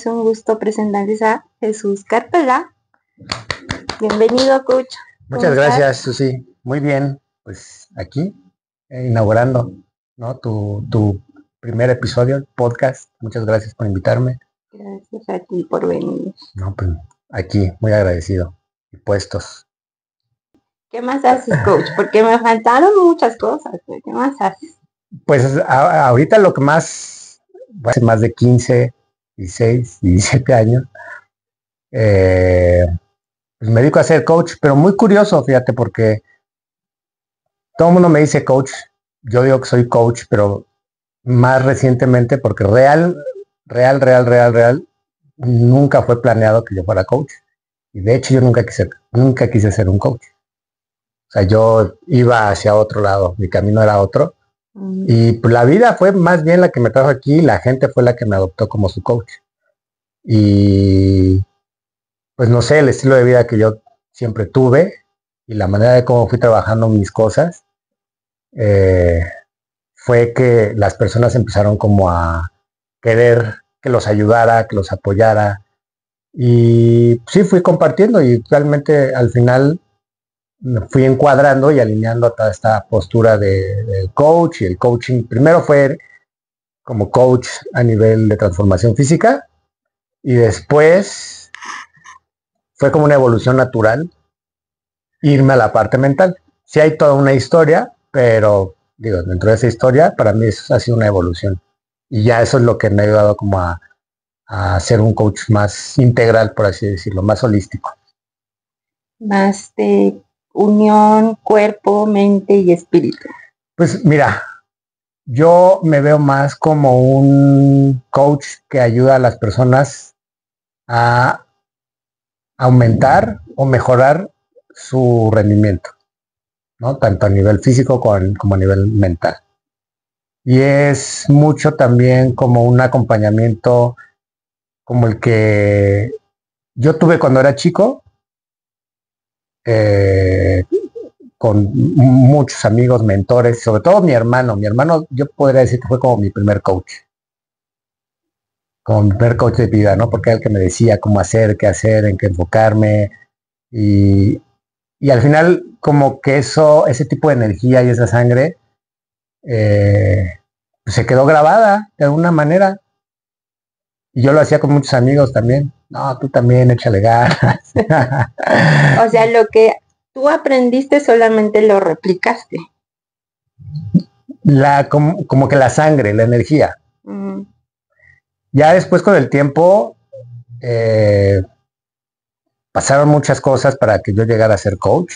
es un gusto presentarles a Jesús Carpela. Bienvenido, coach. Muchas gracias, Susi. Muy bien, pues aquí inaugurando, ¿no? tu primer episodio, podcast. Muchas gracias por invitarme. Gracias a ti por venir. No, pues aquí, muy agradecido y puestos. ¿Qué más haces, coach? Porque me faltaron muchas cosas. ¿Qué más haces? Pues ahorita lo que más, hace más de 15, 16, 17 años, pues me dedico a ser coach, pero muy curioso, fíjate, porque todo el mundo me dice coach. Yo digo que soy coach, pero más recientemente, porque real, nunca fue planeado que yo fuera coach. Y de hecho yo nunca quise ser un coach. O sea, yo iba hacia otro lado, mi camino era otro. Y pues, la vida fue más bien la que me trajo aquí, la gente fue la que me adoptó como su coach. Y pues no sé, el estilo de vida que yo siempre tuve y la manera de cómo fui trabajando mis cosas, fue que las personas empezaron como a querer que los ayudara, que los apoyara. Y sí, fui compartiendo y realmente al final me fui encuadrando y alineando a toda esta postura del coach y el coaching. Primero fue como coach a nivel de transformación física y después fue como una evolución natural irme a la parte mental. Sí hay toda una historia, pero digo, dentro de esa historia para mí eso ha sido una evolución. Y ya eso es lo que me ha ayudado como a ser un coach más integral, por así decirlo, más holístico. Más de unión, cuerpo, mente y espíritu. Pues mira, yo me veo más como un coach que ayuda a las personas a aumentar o mejorar su rendimiento, ¿no? Tanto a nivel físico como a nivel mental. Y es mucho también como un acompañamiento como el que yo tuve cuando era chico, con muchos amigos, mentores, sobre todo mi hermano. Mi hermano, yo podría decir que fue como mi primer coach. Como mi primer coach de vida, ¿no? Porque era el que me decía cómo hacer, qué hacer, en qué enfocarme. Y, y al final, como que ese tipo de energía y esa sangre, pues se quedó grabada de alguna manera. Y yo lo hacía con muchos amigos también. No, tú también, échale ganas. O sea, lo que tú aprendiste solamente lo replicaste. Como que la sangre, la energía. Ya después con el tiempo pasaron muchas cosas para que yo llegara a ser coach.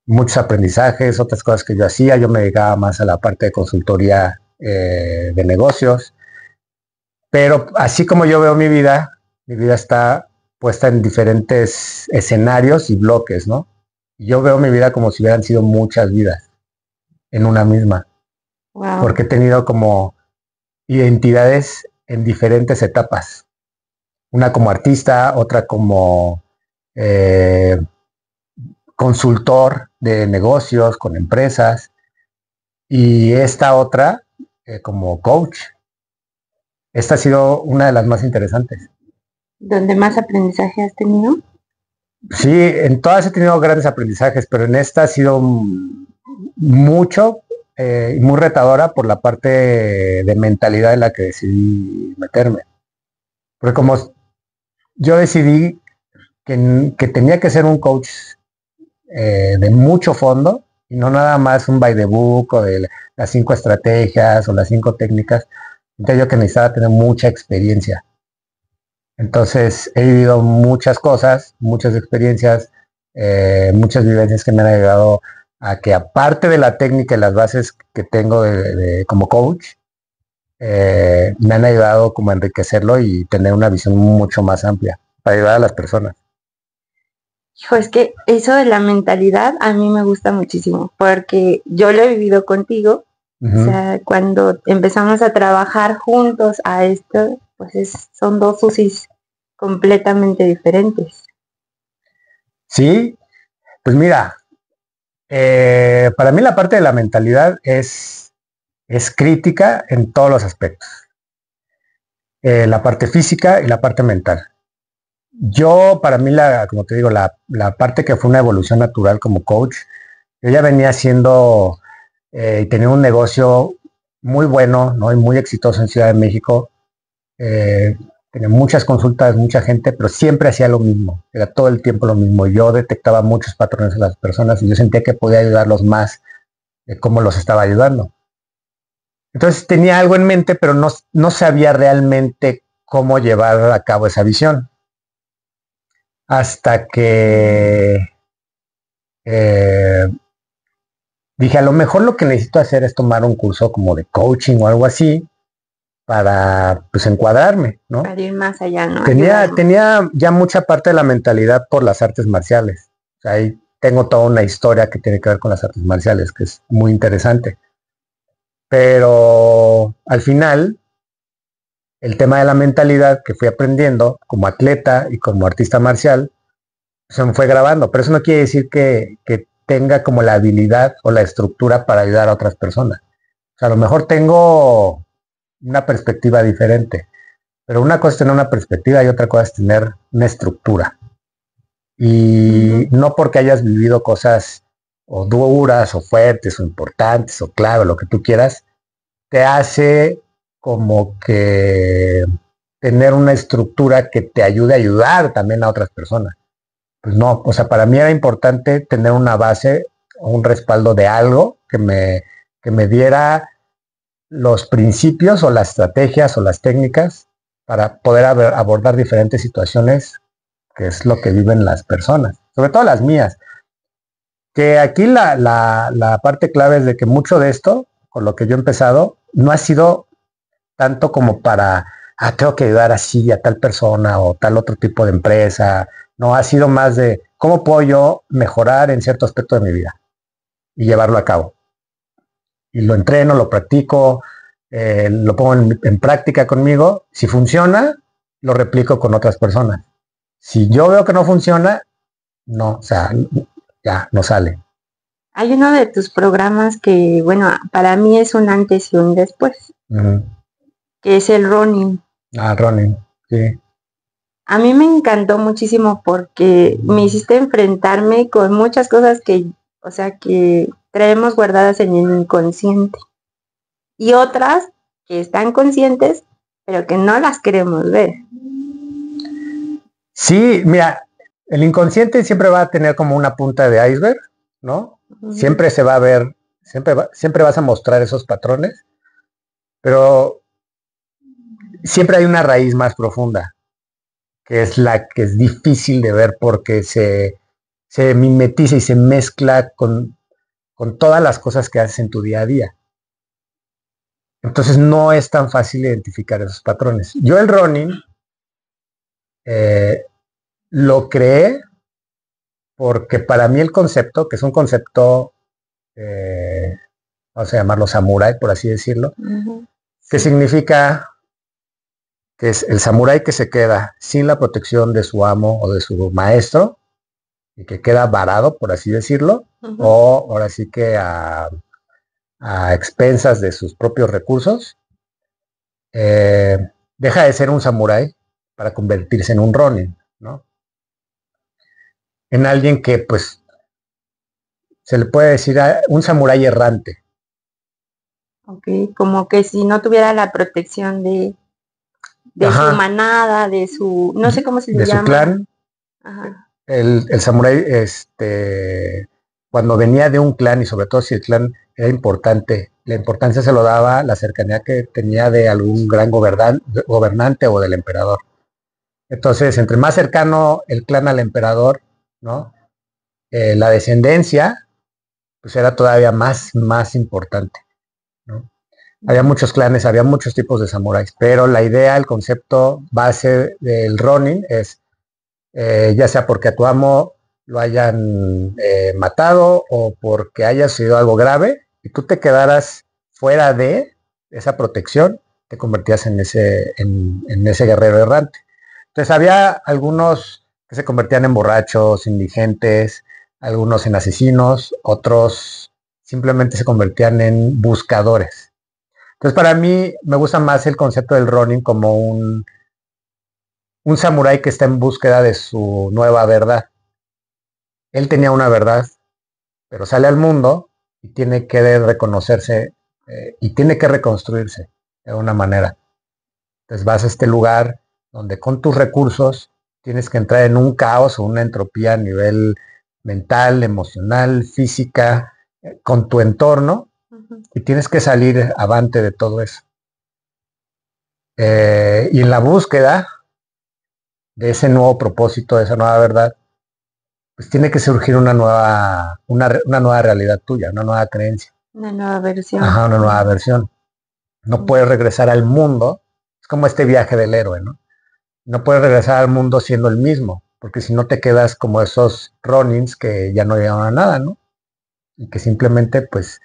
Muchos aprendizajes, otras cosas que yo hacía. Yo me dedicaba más a la parte de consultoría de negocios. Pero así como yo veo mi vida está puesta en diferentes escenarios y bloques, ¿no? Yo veo mi vida como si hubieran sido muchas vidas en una misma. Wow. Porque he tenido como identidades en diferentes etapas. Una como artista, otra como consultor de negocios con empresas y esta otra como coach. Esta ha sido una de las más interesantes. ¿Dónde más aprendizaje has tenido? Sí, en todas he tenido grandes aprendizajes, pero en esta ha sido mucho y muy retadora por la parte de mentalidad en la que decidí meterme. Porque como yo decidí que tenía que ser un coach de mucho fondo y no nada más un by the book o de las 5 estrategias o las 5 técnicas, entonces yo que necesitaba tener mucha experiencia. Entonces he vivido muchas cosas, muchas experiencias, muchas vivencias que me han ayudado a que aparte de la técnica y las bases que tengo como coach, me han ayudado como a enriquecerlo y tener una visión mucho más amplia para ayudar a las personas. Hijo, es que eso de la mentalidad a mí me gusta muchísimo, porque yo lo he vivido contigo. O sea, cuando empezamos a trabajar juntos a esto, pues son dos UCIs completamente diferentes. Sí, pues mira, para mí la parte de la mentalidad es crítica en todos los aspectos. la parte física y la parte mental. Yo, para mí, como te digo, la parte que fue una evolución natural como coach, yo ya venía haciendo y tenía un negocio muy bueno, ¿no? Y muy exitoso en Ciudad de México. Tenía muchas consultas, mucha gente, pero siempre hacía lo mismo, era todo el tiempo lo mismo. Yo detectaba muchos patrones en las personas y yo sentía que podía ayudarlos más de cómo los estaba ayudando. Entonces tenía algo en mente, pero no sabía realmente cómo llevar a cabo esa visión. Hasta que dije, a lo mejor lo que necesito hacer es tomar un curso como de coaching o algo así para pues encuadrarme, ¿no? Para ir más allá, ¿no? Tenía ya mucha parte de la mentalidad por las artes marciales. O sea, ahí tengo toda una historia que tiene que ver con las artes marciales, que es muy interesante. Pero al final, el tema de la mentalidad que fui aprendiendo como atleta y como artista marcial, se me fue grabando. Pero eso no quiere decir que tenga como la habilidad o la estructura para ayudar a otras personas. O sea, a lo mejor tengo una perspectiva diferente, pero una cosa es tener una perspectiva y otra cosa es tener una estructura. Y no porque hayas vivido cosas o duras o fuertes o importantes o clave, lo que tú quieras, te hace como que tener una estructura que te ayude a ayudar también a otras personas. Pues no, o sea, para mí era importante tener una base o un respaldo de algo que me diera los principios o las estrategias o las técnicas para poder abordar diferentes situaciones, que es lo que viven las personas, sobre todo las mías. Que aquí la parte clave es de que mucho de esto, con lo que yo he empezado, no ha sido tanto como para, tengo que ayudar así a tal persona o tal otro tipo de empresa. No, ha sido más de cómo puedo yo mejorar en cierto aspecto de mi vida y llevarlo a cabo. Y lo entreno, lo practico, lo pongo en práctica conmigo. Si funciona, lo replico con otras personas. Si yo veo que no funciona, no, o sea, ya no sale. Hay uno de tus programas que, bueno, para mí es un antes y un después, que es el running. Running, sí. A mí me encantó muchísimo porque me hiciste enfrentarme con muchas cosas que, o sea, que traemos guardadas en el inconsciente. Y otras que están conscientes, pero que no las queremos ver. Sí, mira, el inconsciente siempre va a tener como una punta de iceberg, ¿no? Siempre se va a ver, siempre vas a mostrar esos patrones, pero siempre hay una raíz más profunda, que es la que es difícil de ver porque se mimetiza y se mezcla con todas las cosas que haces en tu día a día. Entonces no es tan fácil identificar esos patrones. Yo el running lo creé porque para mí el concepto, que es un concepto, vamos a llamarlo samurái, por así decirlo, que significa que es el samurái que se queda sin la protección de su amo o de su maestro y que queda varado, por así decirlo, o ahora sí que a expensas de sus propios recursos, deja de ser un samurái para convertirse en un ronin, ¿no? En alguien que, pues, se le puede decir un samurái errante. Ok, como que si no tuviera la protección de su manada, de su, no sé cómo se le llama. De su clan. Ajá. El samurái, cuando venía de un clan, y sobre todo si el clan era importante, la importancia se lo daba la cercanía que tenía de algún gran gobernante o del emperador. Entonces, entre más cercano el clan al emperador, ¿no? La descendencia, pues era todavía más importante, ¿no? Había muchos clanes, había muchos tipos de samuráis, pero la idea, el concepto base del Ronin es, ya sea porque a tu amo lo hayan matado o porque haya sido algo grave y tú te quedaras fuera de esa protección, te convertías en ese guerrero errante. Entonces había algunos que se convertían en borrachos, indigentes, algunos en asesinos, otros simplemente se convertían en buscadores. Entonces para mí me gusta más el concepto del Ronin como un samurái que está en búsqueda de su nueva verdad. Él tenía una verdad, pero sale al mundo y tiene que reconocerse y tiene que reconstruirse de alguna manera. Entonces vas a este lugar donde con tus recursos tienes que entrar en un caos o una entropía a nivel mental, emocional, física, con tu entorno, y tienes que salir avante de todo eso. Y en la búsqueda de ese nuevo propósito, de esa nueva verdad, pues tiene que surgir una nueva realidad tuya, una nueva creencia. Una nueva versión. Ajá, una nueva versión. No puedes regresar al mundo, es como este viaje del héroe, ¿no? No puedes regresar al mundo siendo el mismo, porque si no te quedas como esos Ronins que ya no llegaron a nada, ¿no? Y que simplemente pues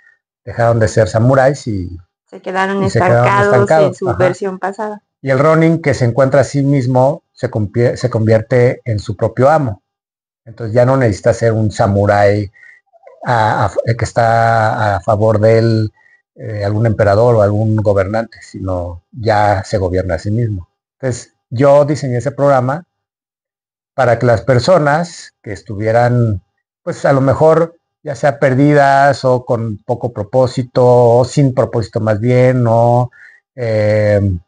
dejaron de ser samuráis y se quedaron estancados en su versión pasada. Y el Ronin que se encuentra a sí mismo se convierte en su propio amo. Entonces ya no necesita ser un samurái que está a favor de él, algún emperador o algún gobernante, sino ya se gobierna a sí mismo. Entonces yo diseñé ese programa para que las personas que estuvieran, pues a lo mejor ya sea perdidas o con poco propósito o sin propósito más bien, o que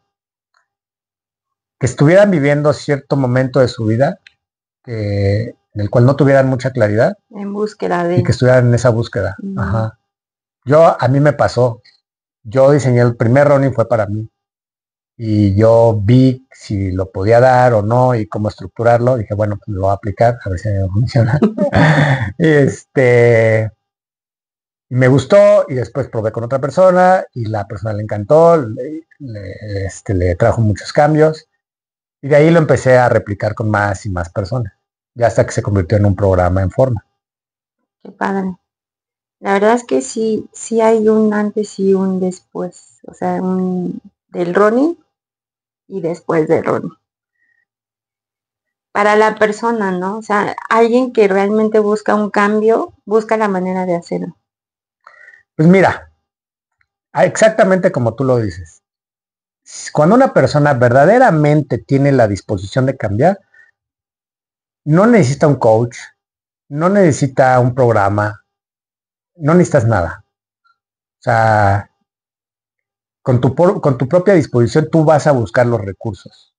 estuvieran viviendo cierto momento de su vida en el cual no tuvieran mucha claridad. En búsqueda de... Y que estuvieran en esa búsqueda. Ajá. A mí me pasó. Yo diseñé el primer Ronin, fue para mí. Y yo vi si lo podía dar o no y cómo estructurarlo. Dije, bueno, pues lo voy a aplicar, a ver si me funciona. Me gustó y después probé con otra persona y la persona le encantó, le trajo muchos cambios. Y de ahí lo empecé a replicar con más y más personas. Ya hasta que se convirtió en un programa en forma. Qué padre. La verdad es que sí hay un antes y un después. O sea, del Ronin y después del Ronin. Para la persona, ¿no? O sea, alguien que realmente busca un cambio, busca la manera de hacerlo. Pues mira, exactamente como tú lo dices. Cuando una persona verdaderamente tiene la disposición de cambiar, no necesita un coach, no necesita un programa, no necesitas nada. O sea, con tu propia disposición tú vas a buscar los recursos.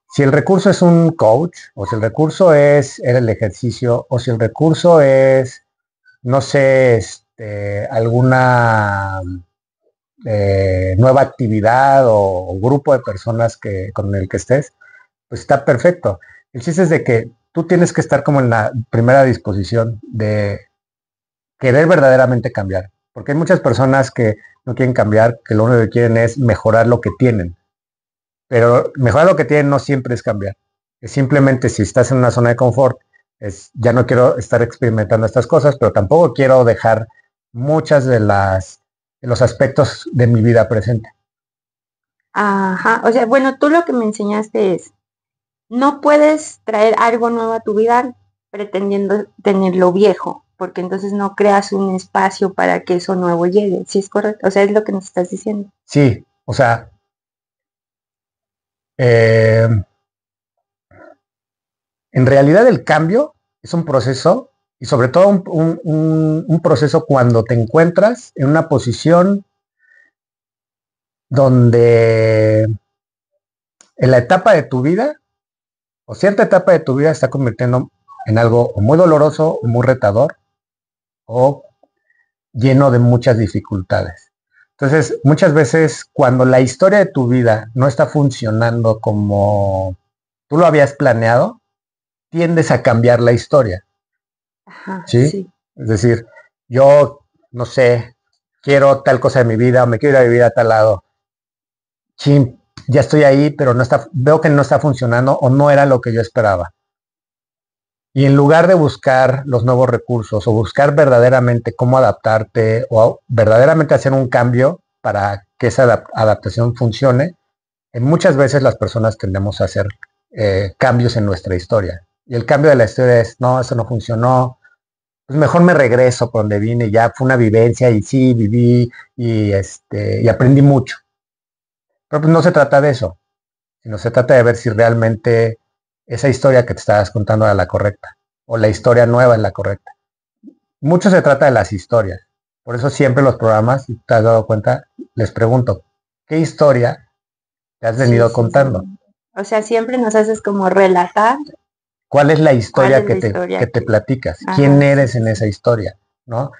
Si el recurso es un coach, o si el recurso es el ejercicio, o si el recurso es, no sé, alguna nueva actividad o grupo de personas con el que estés, pues está perfecto. El chiste es de que tú tienes que estar como en la primera disposición de querer verdaderamente cambiar. Porque hay muchas personas que no quieren cambiar, que lo único que quieren es mejorar lo que tienen. Pero mejorar lo que tienen no siempre es cambiar. Es simplemente si estás en una zona de confort, ya no quiero estar experimentando estas cosas, pero tampoco quiero dejar muchas de los aspectos de mi vida presente. Ajá, o sea, bueno, tú lo que me enseñaste es, no puedes traer algo nuevo a tu vida pretendiendo tener lo viejo, porque entonces no creas un espacio para que eso nuevo llegue, ¿sí es correcto? O sea, es lo que nos estás diciendo. Sí, o sea, en realidad el cambio es un proceso y sobre todo un proceso cuando te encuentras en una posición donde en la etapa de tu vida o cierta etapa de tu vida está convirtiendo en algo muy doloroso, muy retador o lleno de muchas dificultades. Entonces, muchas veces cuando la historia de tu vida no está funcionando como tú lo habías planeado, tiendes a cambiar la historia. Ajá, ¿Sí? Sí. Es decir, yo, no sé, quiero tal cosa de mi vida o me quiero ir a vivir a tal lado. Chin, ya estoy ahí, pero veo que no está funcionando o no era lo que yo esperaba. Y en lugar de buscar los nuevos recursos o buscar verdaderamente cómo adaptarte o verdaderamente hacer un cambio para que esa adaptación funcione, muchas veces las personas tendemos a hacer cambios en nuestra historia. Y el cambio de la historia es, no, eso no funcionó, pues mejor me regreso por donde vine, ya fue una vivencia y sí, viví y aprendí mucho. Pero pues no se trata de eso, sino se trata de ver si realmente esa historia que te estabas contando era la correcta o la historia nueva es la correcta. Mucho se trata de las historias. Por eso siempre los programas, si te has dado cuenta, les pregunto, ¿qué historia te has Sí, venido sí, sí. contando? O sea, siempre nos haces como relatar ¿Cuál es la cuál historia es la que historia te que... platicas? ¿Quién Ajá, sí, eres sí, en sí. esa historia? ¿No?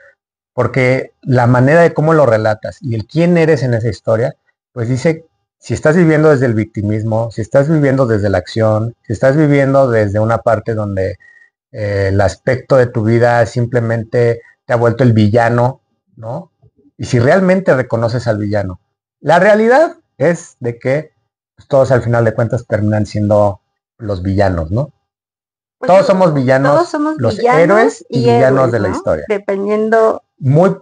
Porque la manera de cómo lo relatas y el quién eres en esa historia, pues dice si estás viviendo desde el victimismo, si estás viviendo desde la acción, si estás viviendo desde una parte donde el aspecto de tu vida simplemente te ha vuelto el villano, ¿no? Y si realmente reconoces al villano. La realidad es de que pues, todos al final de cuentas terminan siendo los villanos, ¿no? Pues Todos somos todos villanos, somos los villanos héroes y y villanos héroes, de la ¿no? historia. Dependiendo... Muy,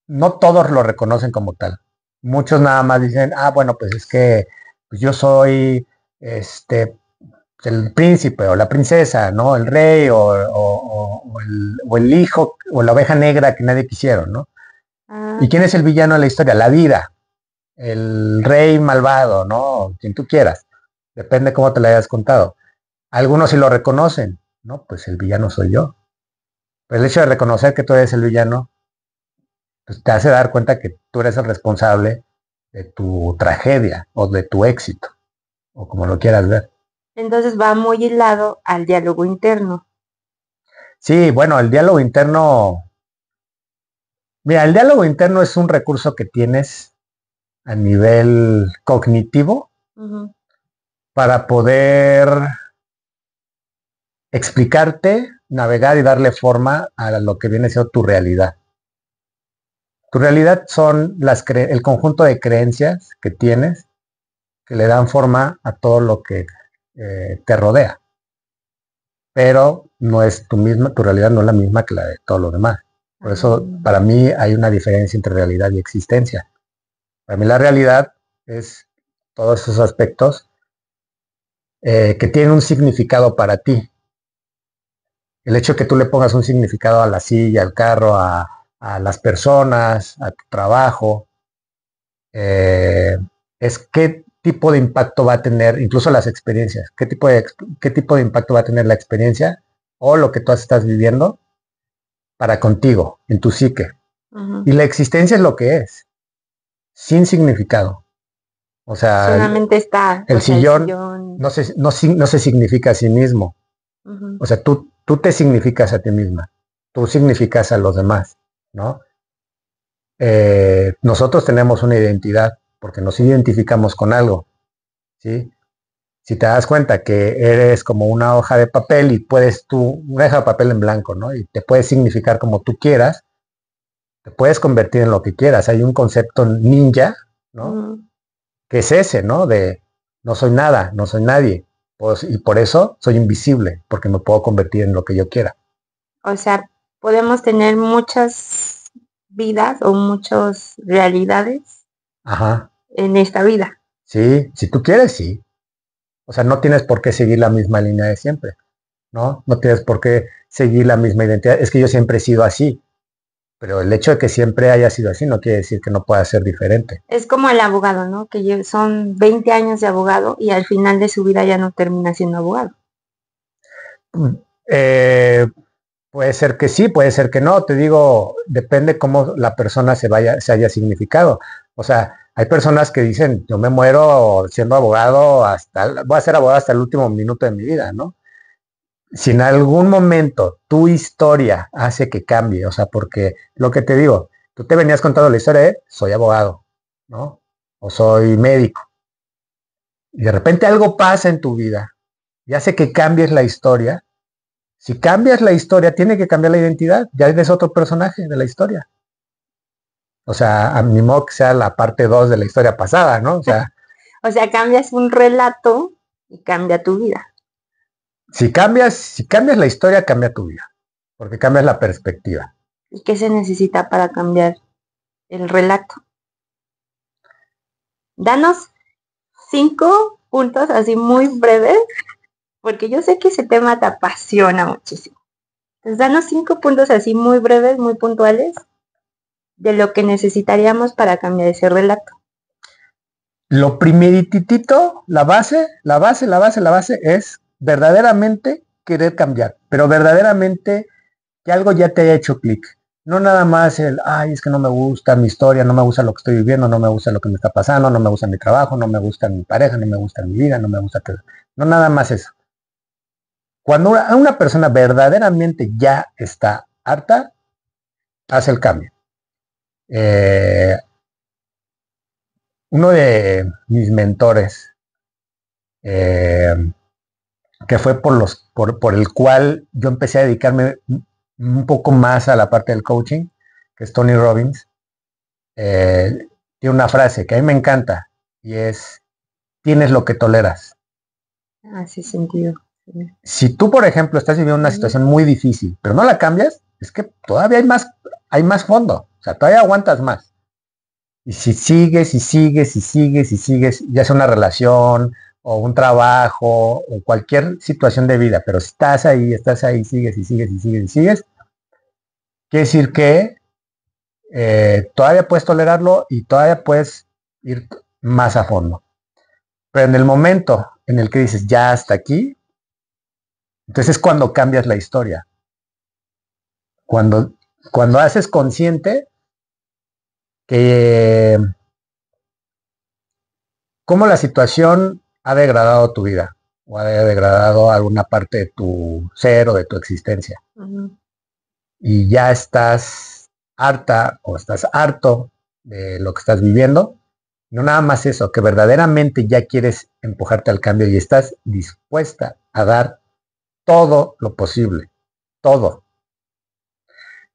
no todos lo reconocen como tal. Muchos nada más dicen, ah, bueno, pues es que pues yo soy el príncipe o la princesa, ¿no? El rey o el hijo o la oveja negra que nadie quisieron, ¿no? Ah, ¿Y quién es el villano de la historia? La vida, el rey malvado, ¿no? Quien tú quieras. Depende cómo te lo hayas contado. Algunos sí lo reconocen, ¿no? Pues el villano soy yo. Pero el hecho de reconocer que tú eres el villano, pues te hace dar cuenta que tú eres el responsable de tu tragedia o de tu éxito, o como lo quieras ver. entonces va muy hilado al diálogo interno. Sí, bueno, el diálogo interno, mira, el diálogo interno es un recurso que tienes a nivel cognitivo Ujú. para poder explicarte, navegar y darle forma a lo que viene siendo tu realidad. Tu realidad son el conjunto de creencias que tienes que le dan forma a todo lo que te rodea. Pero no es tu realidad no es la misma que la de todo lo demás. Por eso, Ah, para mí, hay una diferencia entre realidad y existencia. Para mí, la realidad es todos esos aspectos que tienen un significado para ti. El hecho de que tú le pongas un significado a la silla, al carro, a las personas, a tu trabajo, eh, es qué tipo de impacto va a tener, incluso las experiencias, qué tipo de impacto va a tener la experiencia o lo que tú estás viviendo para contigo, en tu psique. ujú. Y la existencia es lo que es, sin significado. O sea, Solamente está, o el sea, el sillón sillón. no se significa a sí mismo. Ujú. O sea, tú te significas a ti misma, tú significas a los demás, ¿no? Nosotros tenemos una identidad porque nos identificamos con algo, ¿sí? Si te das cuenta que eres como una hoja de papel y puedes una hoja de papel en blanco, ¿no? Y te puedes significar como tú quieras, te puedes convertir en lo que quieras. Hay un concepto ninja, ¿no? Ujú. Que es ese, ¿no? De no soy nada, no soy nadie. Pues, y por eso soy invisible, porque me puedo convertir en lo que yo quiera. O sea, podemos tener muchas vidas o muchas realidades Ajá. en esta vida. Sí, si tú quieres, sí. O sea, no tienes por qué seguir la misma línea de siempre, ¿no? No tienes por qué seguir la misma identidad. Es que yo siempre he sido así, pero el hecho de que siempre haya sido así no quiere decir que no pueda ser diferente. Es como el abogado, ¿no? Que son 20 años de abogado y al final de su vida ya no termina siendo abogado. Eh, Puede ser que sí, puede ser que no. Te digo, depende cómo la persona se haya significado. O sea, hay personas que dicen, yo me muero siendo abogado voy a ser abogado hasta el último minuto de mi vida, ¿no? Si en algún momento tu historia hace que cambie, o sea, porque lo que te digo, tú te venías contando la historia de soy abogado, ¿no? O soy médico. Y de repente algo pasa en tu vida y hace que cambies la historia. Si cambias la historia, tiene que cambiar la identidad. Ya eres otro personaje de la historia. O sea, a mi modo que sea la parte 2 de la historia pasada, ¿no? O sea, O sea, cambias un relato y cambia tu vida. si cambias la historia, cambia tu vida. Porque cambias la perspectiva. ¿Y qué se necesita para cambiar el relato? Danos 5 puntos así muy breves, porque yo sé que ese tema te apasiona muchísimo. Entonces, danos 5 puntos así muy breves, muy puntuales, de lo que necesitaríamos para cambiar ese relato. Lo primerititito, la base es verdaderamente querer cambiar, pero verdaderamente que algo ya te haya hecho clic. No nada más es que no me gusta mi historia, no me gusta lo que estoy viviendo, no me gusta lo que me está pasando, no me gusta mi trabajo, no me gusta mi pareja, no me gusta mi vida, no me gusta todo. No nada más eso. Cuando una persona verdaderamente ya está harta, hace el cambio. Uno de mis mentores, que fue por el cual yo empecé a dedicarme un poco más a la parte del coaching, que es Tony Robbins, tiene una frase que a mí me encanta y es: tienes lo que toleras. Hace sentido. Sí. Si tú, por ejemplo, estás viviendo una situación muy difícil, pero no la cambias, es que todavía hay más fondo, o sea, todavía aguantas más. Y si sigues, ya sea una relación o un trabajo o cualquier situación de vida, pero estás ahí, sigues, quiere decir que todavía puedes tolerarlo y todavía puedes ir más a fondo. Pero en el momento en el que dices, ya hasta aquí, entonces es cuando cambias la historia. Cuando haces consciente que cómo la situación ha degradado tu vida o ha degradado alguna parte de tu ser o de tu existencia. Y ya estás harta o estás harto de lo que estás viviendo. No nada más eso, que verdaderamente ya quieres empujarte al cambio y estás dispuesta a dar todo lo posible. Todo.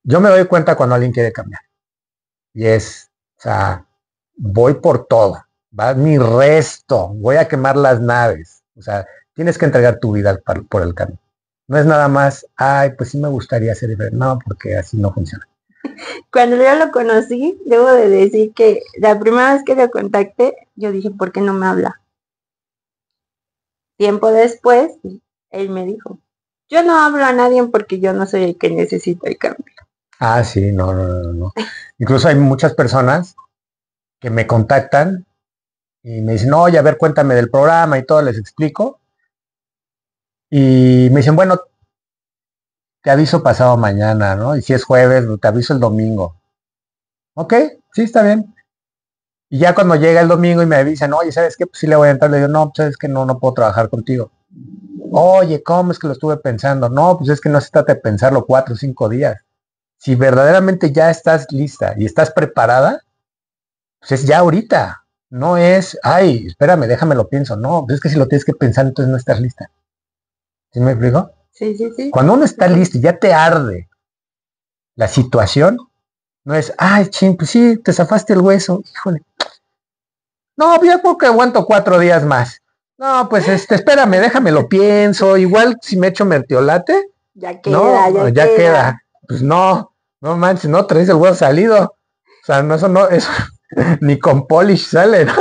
Yo me doy cuenta cuando alguien quiere cambiar. Y es, o sea, voy por todo. Va mi resto. Voy a quemar las naves. O sea, tienes que entregar tu vida por el cambio. No es nada más, pues sí me gustaría ser diferente. No, porque así no funciona. Cuando yo lo conocí, debo de decir que la primera vez que lo contacté, yo dije, ¿por qué no me habla? Tiempo después, él me dijo, yo no hablo a nadie porque yo no soy el que necesita el cambio. Sí, no. Incluso hay muchas personas que me contactan y me dicen, oye, a ver, cuéntame del programa y todo, les explico. Y me dicen, bueno, te aviso pasado mañana, ¿no? Y si es jueves, te aviso el domingo. Ok, sí, está bien. Y ya cuando llega el domingo y me avisan, oye, ¿sabes qué? Pues sí le voy a entrar. Le digo, no, pues es que no puedo trabajar contigo. Oye, ¿cómo es que lo estuve pensando? No, pues es que no se trata de pensarlo 4 o 5 días. Si verdaderamente ya estás lista y estás preparada, pues es ya ahorita. No es, espérame, déjame lo pienso. No, pues es que si lo tienes que pensar, entonces no estás lista. ¿Sí me explico? Sí. Cuando uno está listo y ya te arde la situación, no es, pues sí, te zafaste el hueso, híjole. No, ya creo que aguanto 4 días más. No, pues espérame, déjame lo pienso. Igual si me echo mertiolate, ya queda. Pues no manches, no traes el hueso salido. O sea, no, eso ni con polish sale, ¿no?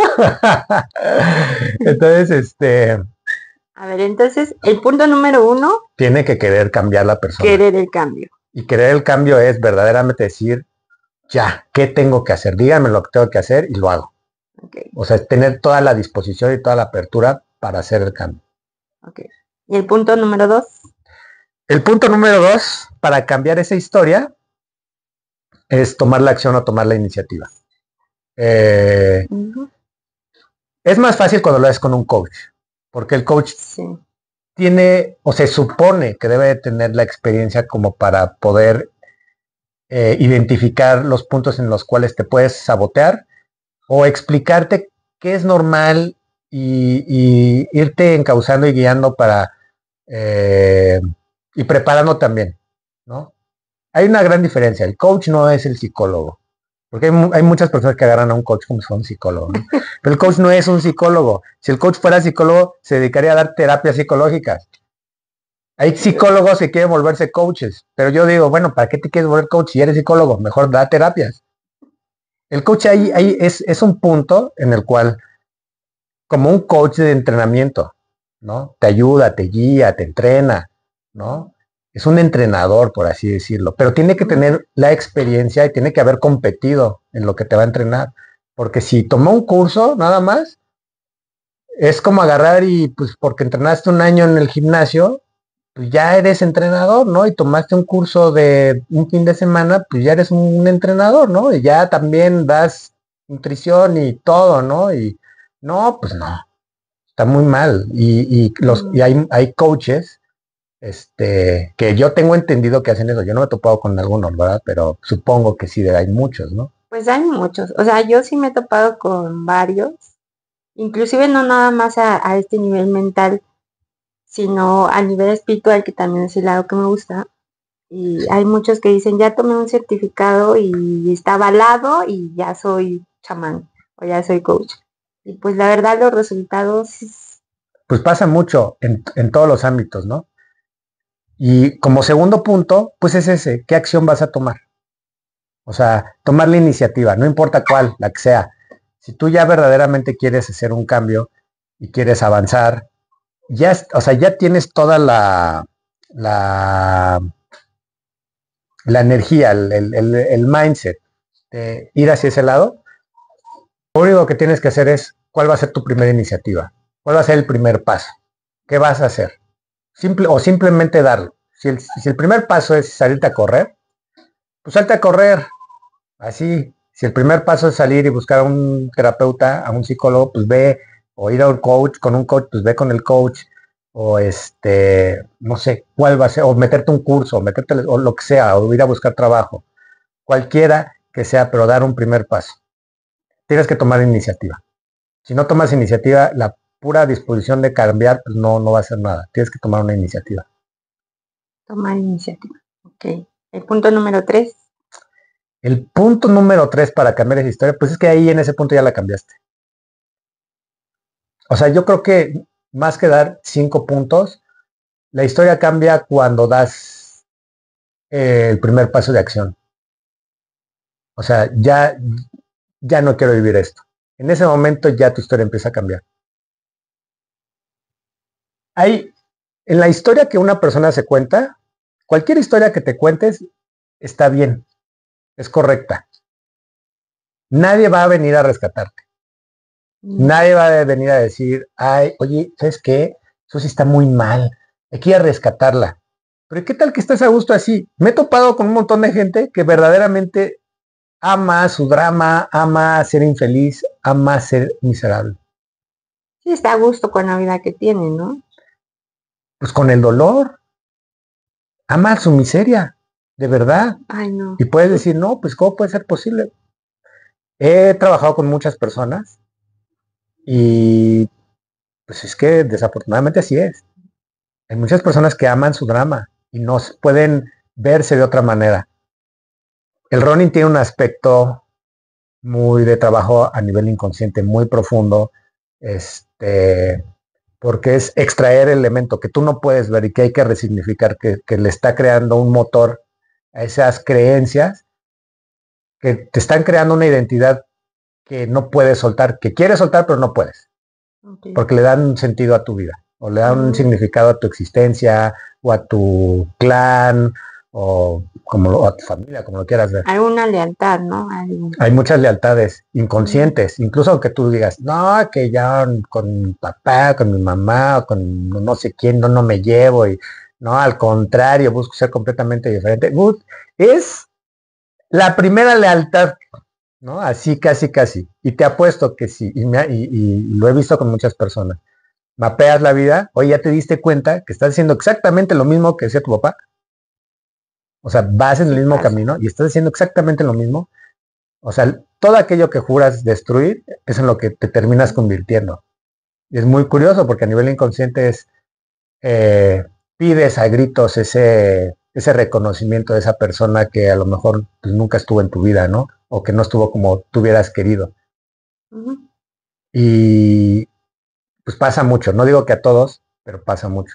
Entonces, A ver, entonces, el punto número 1. Tiene que querer cambiar la persona. Querer el cambio. Y querer el cambio es verdaderamente decir, ya, ¿qué tengo que hacer? Díganme lo que tengo que hacer y lo hago. Okay. O sea, tener toda la disposición y toda la apertura para hacer el cambio. Okay. ¿Y el punto número 2? El punto número 2, para cambiar esa historia, es tomar la acción o tomar la iniciativa. Es más fácil cuando lo haces con un coach, porque el coach tiene, o se supone que debe de tener la experiencia como para poder identificar los puntos en los cuales te puedes sabotear o explicarte qué es normal y irte encauzando y guiando para y preparando también, ¿no? Hay una gran diferencia. El coach no es el psicólogo, porque hay muchas personas que agarran a un coach como si fuera un psicólogo, ¿no? Pero el coach no es un psicólogo. Si el coach fuera psicólogo, se dedicaría a dar terapias psicológicas. Hay psicólogos que quieren volverse coaches, pero yo digo, bueno, ¿para qué te quieres volver coach si eres psicólogo? Mejor da terapias. El coach ahí es un punto en el cual, como un coach de entrenamiento, ¿no? Te ayuda, te guía, te entrena, ¿no? es un entrenador, por así decirlo, pero tiene que tener la experiencia y tiene que haber competido en lo que te va a entrenar. Porque si tomó un curso nada más, es como agarrar y pues porque entrenaste un año en el gimnasio, pues ya eres entrenador, ¿no? Y tomaste un curso de un fin de semana, pues ya eres un entrenador, ¿no? Y ya también das nutrición y todo, ¿no? Y no, pues no, está muy mal. Y hay coaches, que yo tengo entendido que hacen eso. Yo no me he topado con algunos, ¿verdad? Pero supongo que sí, hay muchos, ¿no? Pues hay muchos, o sea, yo sí me he topado con varios, inclusive no nada más a este nivel mental, sino a nivel espiritual, que también es el lado que me gusta. Y hay muchos que dicen, ya tomé un certificado y está avalado y ya soy chamán o ya soy coach. Y pues la verdad los resultados... Pues pasa mucho en todos los ámbitos, ¿no? Y como segundo punto, pues es ese, ¿qué acción vas a tomar? O sea, tomar la iniciativa, no importa cuál, la que sea. Si tú ya verdaderamente quieres hacer un cambio y quieres avanzar, o sea, ya tienes toda la, la energía, el mindset de ir hacia ese lado. Lo único que tienes que hacer es, ¿cuál va a ser tu primera iniciativa? ¿Cuál va a ser el primer paso? ¿Qué vas a hacer? Simplemente darlo. Si el primer paso es salirte a correr, pues salte a correr. Así, si el primer paso es salir y buscar a un terapeuta, a un psicólogo, pues ve, o ir a un coach, con un coach, pues ve con el coach, o no sé cuál va a ser, o meterte un curso, o lo que sea, o ir a buscar trabajo, cualquiera que sea, pero dar un primer paso. Tienes que tomar iniciativa. Si no tomas iniciativa, la pura disposición de cambiar, pues no va a hacer nada. Tienes que tomar una iniciativa. Tomar iniciativa. Ok. El punto número 3. El punto número 3 para cambiar esa historia, pues es que ahí en ese punto ya la cambiaste. O sea, yo creo que más que dar 5 puntos, la historia cambia cuando das el primer paso de acción. O sea, ya no quiero vivir esto. En ese momento ya tu historia empieza a cambiar. En la historia que una persona se cuenta, cualquier historia que te cuentes está bien, es correcta. Nadie va a venir a rescatarte. Nadie va a venir a decir, ay, oye, ¿sabes qué? Eso sí está muy mal. Hay que ir a rescatarla. Pero ¿qué tal que estás a gusto así? Me he topado con un montón de gente que verdaderamente ama su drama, ama ser infeliz, ama ser miserable. Sí, está a gusto con la vida que tiene, ¿no? Pues con el dolor, ama su miseria, de verdad. Ay, no. Y puedes decir, no, pues ¿cómo puede ser posible? He trabajado con muchas personas y pues es que desafortunadamente así es. Hay muchas personas que aman su drama y no pueden verse de otra manera. El running tiene un aspecto muy de trabajo a nivel inconsciente, muy profundo, porque es extraer el elemento que tú no puedes ver y que hay que resignificar, que le está creando un motor a esas creencias que te están creando una identidad que no puedes soltar, que quieres soltar pero no puedes, porque le dan un sentido a tu vida, o le dan un significado a tu existencia, o a tu clan, o a tu familia, como lo quieras ver. Alguna lealtad, ¿no? Hay muchas lealtades inconscientes, incluso aunque tú digas, no, que ya con mi papá, con mi mamá, o con no sé quién, no me llevo, y no, al contrario, busco ser completamente diferente. Es la primera lealtad, ¿no? Así, casi. Y te apuesto que sí, y lo he visto con muchas personas. Mapeas la vida, oye, ya te diste cuenta que estás haciendo exactamente lo mismo que hacía tu papá. O sea, vas en el mismo camino y estás haciendo exactamente lo mismo. O sea, todo aquello que juras destruir es en lo que te terminas convirtiendo. Y es muy curioso porque a nivel inconsciente pides a gritos ese reconocimiento de esa persona que a lo mejor pues, nunca estuvo en tu vida, ¿no? O que no estuvo como tú hubieras querido. Y pues pasa mucho, no digo que a todos, pero pasa mucho.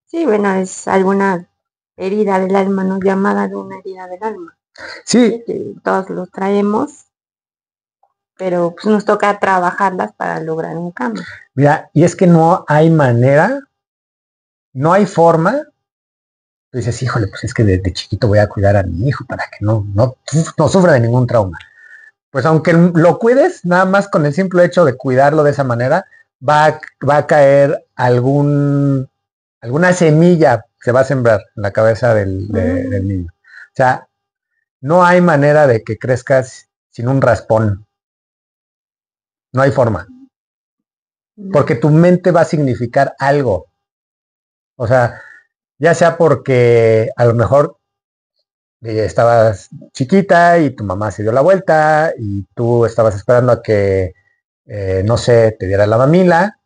Sí, bueno, es alguna herida del alma, ¿no? Llamada de una herida del alma. Sí. Que todos los traemos, pero pues nos toca trabajarlas para lograr un cambio. Mira, y es que no hay manera, no hay forma tú dices, híjole, pues es que desde chiquito voy a cuidar a mi hijo para que no sufra de ningún trauma. Pues aunque lo cuides, nada más con el simple hecho de cuidarlo de esa manera, va a caer alguna semilla se va a sembrar en la cabeza del niño. O sea, no hay manera de que crezcas sin un raspón. No hay forma. Porque tu mente va a significar algo. O sea, ya sea porque a lo mejor estabas chiquita y tu mamá se dio la vuelta y tú estabas esperando a que, no sé, te diera la mamila.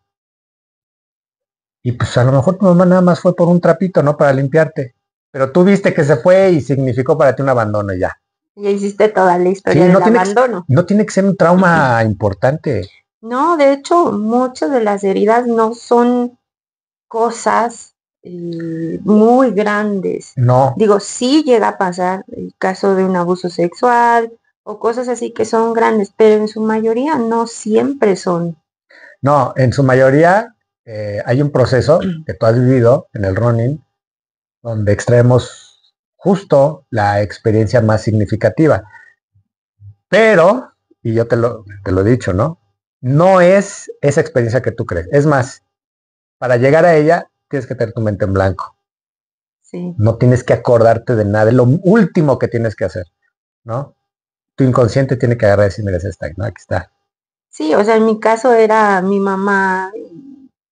Y pues a lo mejor tu mamá nada más fue por un trapito, ¿no? Para limpiarte. Pero tú viste que se fue y significó para ti un abandono y ya. Ya hiciste toda la historia Sí, del abandono. No tiene que ser un trauma importante. No, de hecho, muchas de las heridas no son cosas muy grandes. No. Digo, sí llega a pasar el caso de un abuso sexual o cosas así que son grandes, pero en su mayoría no siempre son. No, en su mayoría hay un proceso que tú has vivido en el running donde extraemos justo la experiencia más significativa. Pero, y yo te lo he dicho, ¿no? No es esa experiencia que tú crees. Es más, para llegar a ella tienes que tener tu mente en blanco. Sí. No tienes que acordarte de nada, es lo último que tienes que hacer, ¿no? Tu inconsciente tiene que agarrar y decir, mira, esta, ¿no? Aquí está. Sí, o sea, en mi caso era mi mamá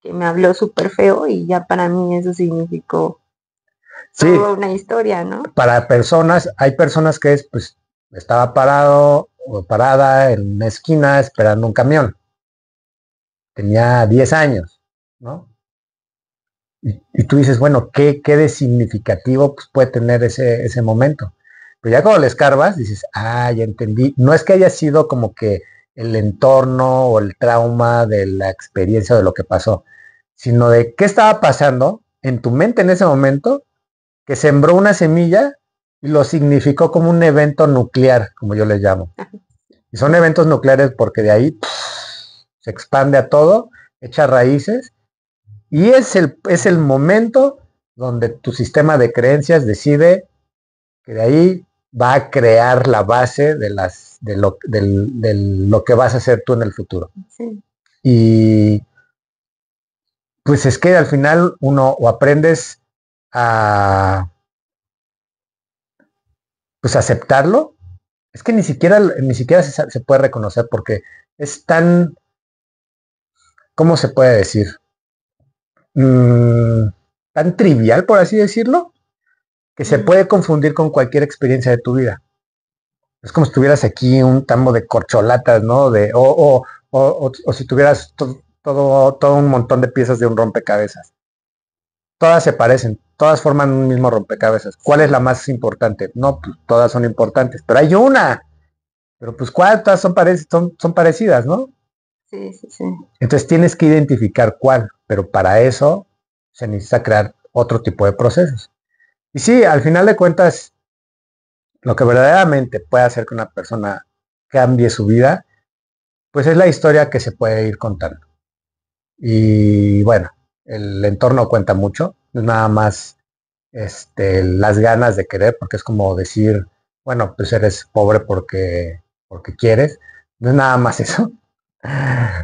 que me habló súper feo y ya para mí eso significó toda una historia, ¿no? Para personas, hay personas que es, pues, estaba parado o parada en una esquina esperando un camión. Tenía 10 años, ¿no? Y tú dices, bueno, ¿qué de significativo pues, puede tener ese momento? Pero ya cuando le escarbas, dices, ah, ya entendí. No es que haya sido como que el entorno o el trauma de la experiencia de lo que pasó, sino de qué estaba pasando en tu mente en ese momento que sembró una semilla y lo significó como un evento nuclear, como yo les llamo. Y son eventos nucleares porque de ahí se expande a todo, echa raíces y es el momento donde tu sistema de creencias decide que de ahí va a crear la base de lo que vas a hacer tú en el futuro. Sí. Y pues es que al final uno o aprendes a pues aceptarlo. Es que ni siquiera se puede reconocer porque es tan, ¿cómo se puede decir? Tan trivial, por así decirlo, que se puede confundir con cualquier experiencia de tu vida. Es como si tuvieras aquí un tambo de corcholatas, ¿no? O si tuvieras todo un montón de piezas de un rompecabezas. Todas se parecen, todas forman un mismo rompecabezas. ¿Cuál es la más importante? No, pues, todas son importantes, pero hay una. Pero pues ¿cuál? Todas son parecidas, ¿no? Sí, sí, sí. Entonces tienes que identificar cuál, pero para eso se necesita crear otro tipo de procesos. Y sí, al final de cuentas, lo que verdaderamente puede hacer que una persona cambie su vida, pues es la historia que se puede ir contando. Y bueno, el entorno cuenta mucho, no es nada más las ganas de querer, porque es como decir, bueno, pues eres pobre porque quieres, no es nada más eso.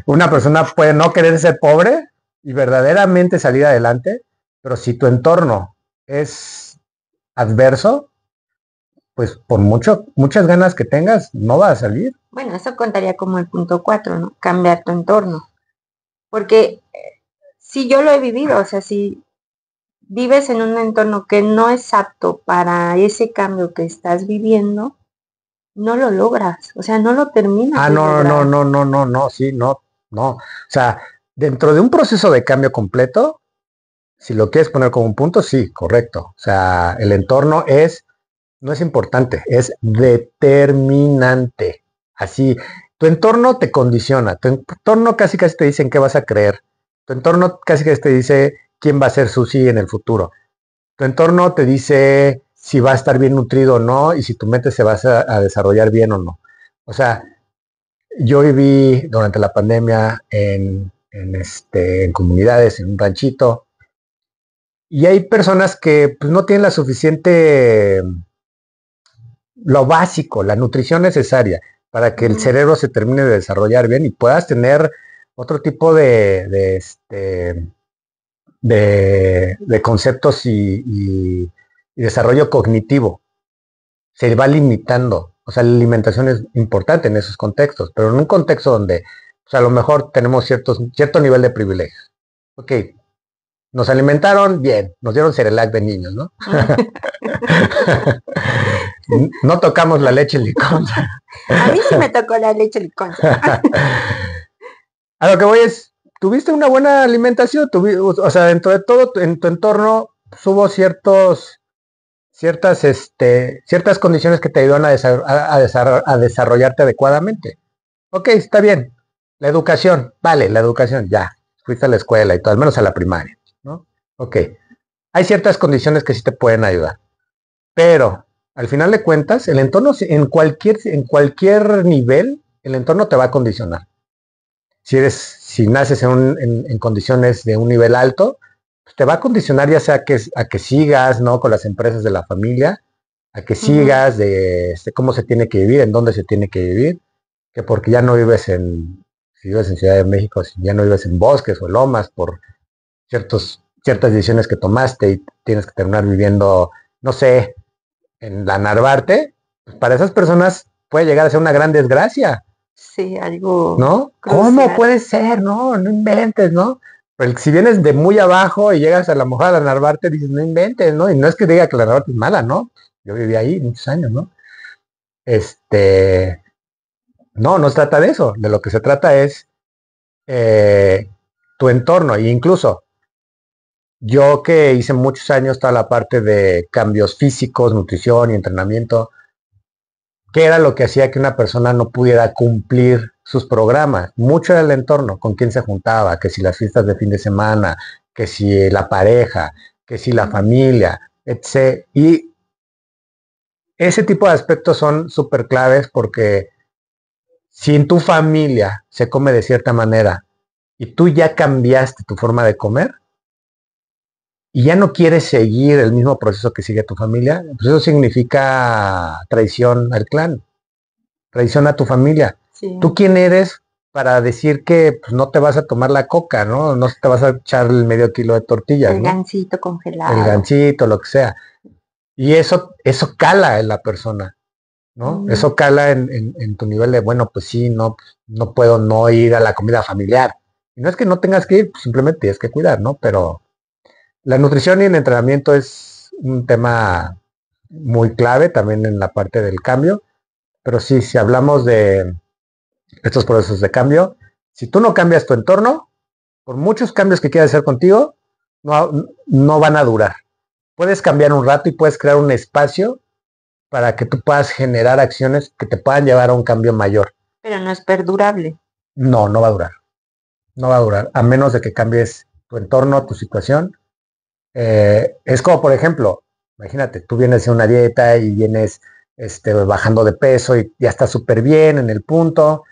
Una persona puede no querer ser pobre y verdaderamente salir adelante, pero si tu entorno es adverso, pues por muchas ganas que tengas, no va a salir. Bueno, eso contaría como el punto 4, ¿no? Cambiar tu entorno. Porque si yo lo he vivido, o sea, si vives en un entorno que no es apto para ese cambio que estás viviendo, no lo logras, o sea, no lo terminas de lograr. Sí, no. O sea, dentro de un proceso de cambio completo, si lo quieres poner como un punto, sí, correcto. O sea, el entorno no es importante, es determinante. Así, tu entorno te condiciona, tu entorno casi te dice en qué vas a creer, tu entorno casi te dice quién va a ser Susi en el futuro, tu entorno te dice si va a estar bien nutrido o no y si tu mente se va a desarrollar bien o no. O sea, yo viví durante la pandemia en comunidades, en un ranchito, Y hay personas que pues, no tienen la suficiente, lo básico, la nutrición necesaria para que el cerebro se termine de desarrollar bien y puedas tener otro tipo de conceptos y desarrollo cognitivo. Se va limitando. O sea, la alimentación es importante en esos contextos, pero en un contexto donde pues, a lo mejor tenemos cierto nivel de privilegios. Ok, nos alimentaron bien, nos dieron Cerelac de niños, ¿no? No tocamos la leche liconza. A mí sí me tocó la leche liconza. A lo que voy es, ¿tuviste una buena alimentación? O sea, dentro de todo, en tu entorno pues, hubo ciertas condiciones que te ayudan a desarrollarte adecuadamente. Ok, está bien. La educación, vale, la educación, ya. Fuiste a la escuela y todo, al menos a la primaria, ¿no? Ok. Hay ciertas condiciones que sí te pueden ayudar. Pero, al final de cuentas, el entorno, en cualquier nivel, el entorno te va a condicionar. Si naces en condiciones de un nivel alto, pues te va a condicionar ya sea a que sigas, ¿no? Con las empresas de la familia, a que sigas de cómo se tiene que vivir, en dónde se tiene que vivir, que porque ya no vives si vives en Ciudad de México, si ya no vives en bosques o lomas por ciertas decisiones que tomaste y tienes que terminar viviendo, no sé, en la Narvarte, pues para esas personas puede llegar a ser una gran desgracia. Sí, algo. ¿No? Crucial. ¿Cómo puede ser? No, no inventes, ¿no? Pero si vienes de muy abajo y llegas a la mejor a la Narvarte, dices, no inventes, ¿no? Y no es que diga que la Narvarte es mala, ¿no? Yo viví ahí muchos años, ¿no? No se trata de eso. De lo que se trata es tu entorno. E incluso yo que hice muchos años toda la parte de cambios físicos, nutrición y entrenamiento, ¿qué era lo que hacía que una persona no pudiera cumplir sus programas? Mucho era el entorno, con quién se juntaba, que si las fiestas de fin de semana, que si la pareja, que si la familia, etc. Y ese tipo de aspectos son súper claves porque si en tu familia se come de cierta manera y tú ya cambiaste tu forma de comer y ya no quieres seguir el mismo proceso que sigue tu familia, pues eso significa traición al clan, traición a tu familia. Sí. ¿Tú quién eres para decir que pues, no te vas a tomar la coca, ¿no? No te vas a echar el medio kilo de tortillas, el gansito congelado. El gansito, lo que sea. Y eso cala en la persona, ¿no? Eso cala en tu nivel de, bueno, pues sí, no puedo no ir a la comida familiar. Y no es que no tengas que ir, pues simplemente tienes que cuidar, ¿no? Pero la nutrición y el entrenamiento es un tema muy clave también en la parte del cambio. Pero sí, si hablamos de estos procesos de cambio, si tú no cambias tu entorno, por muchos cambios que quieras hacer contigo, no van a durar. Puedes cambiar un rato y puedes crear un espacio para que tú puedas generar acciones que te puedan llevar a un cambio mayor. Pero no es perdurable. No va a durar. No va a durar, a menos de que cambies tu entorno, tu situación. Es como, por ejemplo, imagínate, tú vienes en una dieta y vienes bajando de peso y ya estás súper bien en el punto,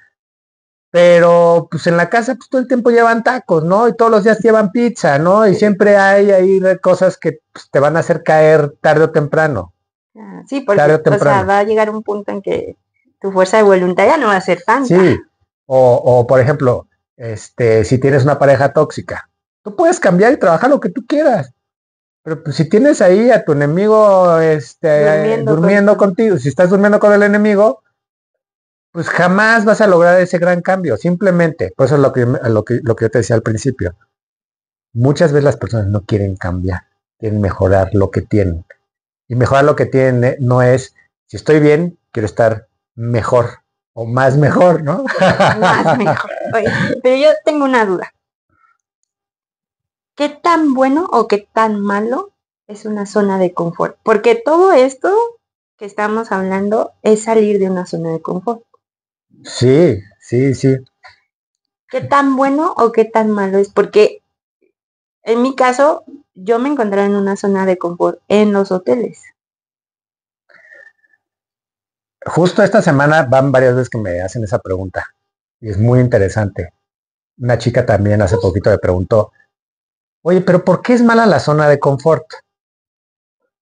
pero pues en la casa pues todo el tiempo llevan tacos, ¿no? Y todos los días llevan pizza, ¿no? Y siempre hay ahí cosas que pues, te van a hacer caer tarde o temprano. Sí, porque o sea, va a llegar un punto en que tu fuerza de voluntad ya no va a ser tanta. Sí, o por ejemplo, si tienes una pareja tóxica, tú puedes cambiar y trabajar lo que tú quieras. Pero pues, si tienes ahí a tu enemigo durmiendo contigo, si estás durmiendo con el enemigo, pues jamás vas a lograr ese gran cambio. Simplemente, por eso es lo que yo te decía al principio. Muchas veces las personas no quieren cambiar, quieren mejorar lo que tienen. Y mejorar lo que tienen no es, si estoy bien, quiero estar mejor o más mejor, ¿no? Más mejor. Oye, pero yo tengo una duda. ¿Qué tan bueno o qué tan malo es una zona de confort? Porque todo esto que estamos hablando es salir de una zona de confort. Sí. ¿Qué tan bueno o qué tan malo es? Porque en mi caso, yo me encontraba en una zona de confort en los hoteles. Justo esta semana van varias veces que me hacen esa pregunta y es muy interesante. Una chica también hace poquito me preguntó, Oye, pero ¿por qué es mala la zona de confort?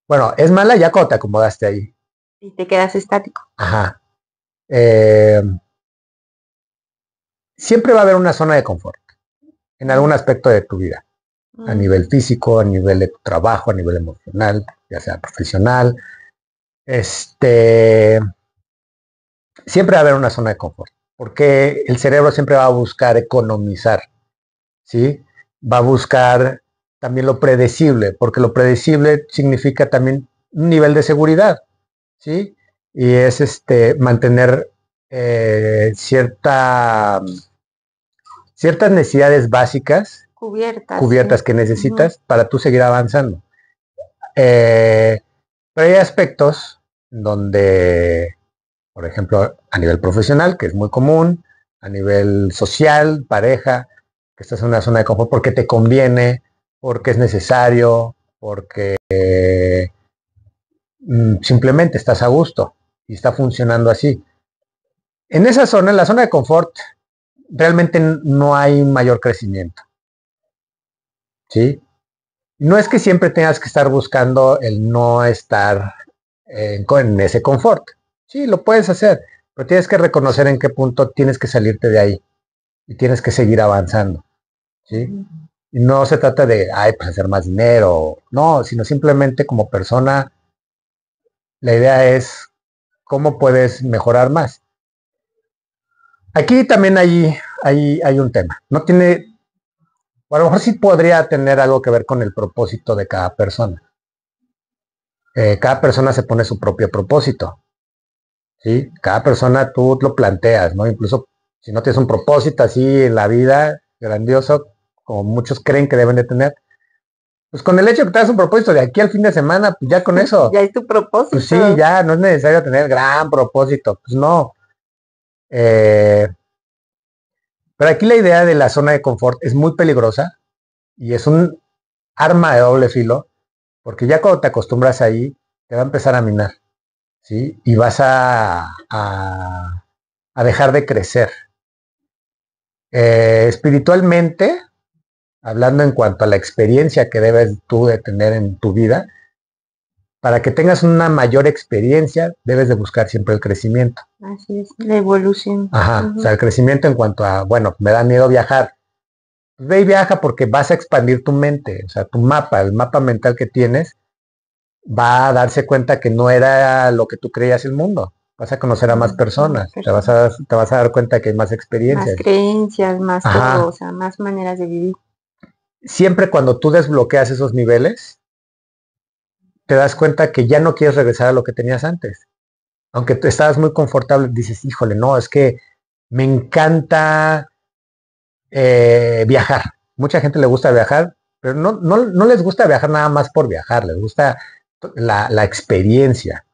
Bueno, es mala ya cuando te acomodaste ahí. Y te quedas estático. Ajá. Siempre va a haber una zona de confort en algún aspecto de tu vida. A nivel físico, a nivel de tu trabajo, a nivel emocional, ya sea profesional. Siempre va a haber una zona de confort. Porque el cerebro siempre va a buscar economizar. ¿Sí? Va a buscar también lo predecible, porque lo predecible significa también un nivel de seguridad, ¿sí? Y es mantener ciertas necesidades básicas cubiertas Sí. que necesitas para tú seguir avanzando. Pero hay aspectos donde, por ejemplo, a nivel profesional, que es muy común, a nivel social, pareja, que estás en una zona de confort porque te conviene, porque es necesario, porque simplemente estás a gusto y está funcionando así. En esa zona, en la zona de confort, realmente no hay un mayor crecimiento, ¿sí? No es que siempre tengas que estar buscando el no estar en ese confort. Sí, lo puedes hacer, pero tienes que reconocer en qué punto tienes que salirte de ahí y tienes que seguir avanzando, ¿sí? Y no se trata de, ay, pues hacer más dinero, no, sino simplemente como persona, la idea es cómo puedes mejorar más. Aquí también hay un tema. No tiene, o a lo mejor sí podría tener algo que ver con el propósito de cada persona. Cada persona se pone su propio propósito, ¿sí? Cada persona tú lo planteas, ¿no? Incluso si no tienes un propósito así en la vida, grandioso, como muchos creen que deben de tener, pues con el hecho de que te das un propósito de aquí al fin de semana, pues ya con eso, Ya es tu propósito. pues sí, ya no es necesario tener gran propósito, pues no. Eh, pero aquí la idea de la zona de confort es muy peligrosa y es un arma de doble filo, porque ya cuando te acostumbras ahí, te va a empezar a minar, ¿sí? Y vas a dejar de crecer. Espiritualmente, hablando en cuanto a la experiencia que debes tú de tener en tu vida, para que tengas una mayor experiencia, debes de buscar siempre el crecimiento. Así es, la evolución. Ajá, o sea, el crecimiento en cuanto a, bueno, me da miedo viajar. Pues ve y viaja porque vas a expandir tu mente, o sea, tu mapa, el mapa mental que tienes, va a darse cuenta que no era lo que tú creías el mundo. Vas a conocer a más personas, te vas a dar cuenta que hay más experiencias. Más creencias, más todo, o sea, más maneras de vivir. Siempre cuando tú desbloqueas esos niveles, te das cuenta que ya no quieres regresar a lo que tenías antes. Aunque tú estabas muy confortable, dices, híjole, no, es que me encanta viajar. Mucha gente le gusta viajar, pero no les gusta viajar nada más por viajar, les gusta la experiencia,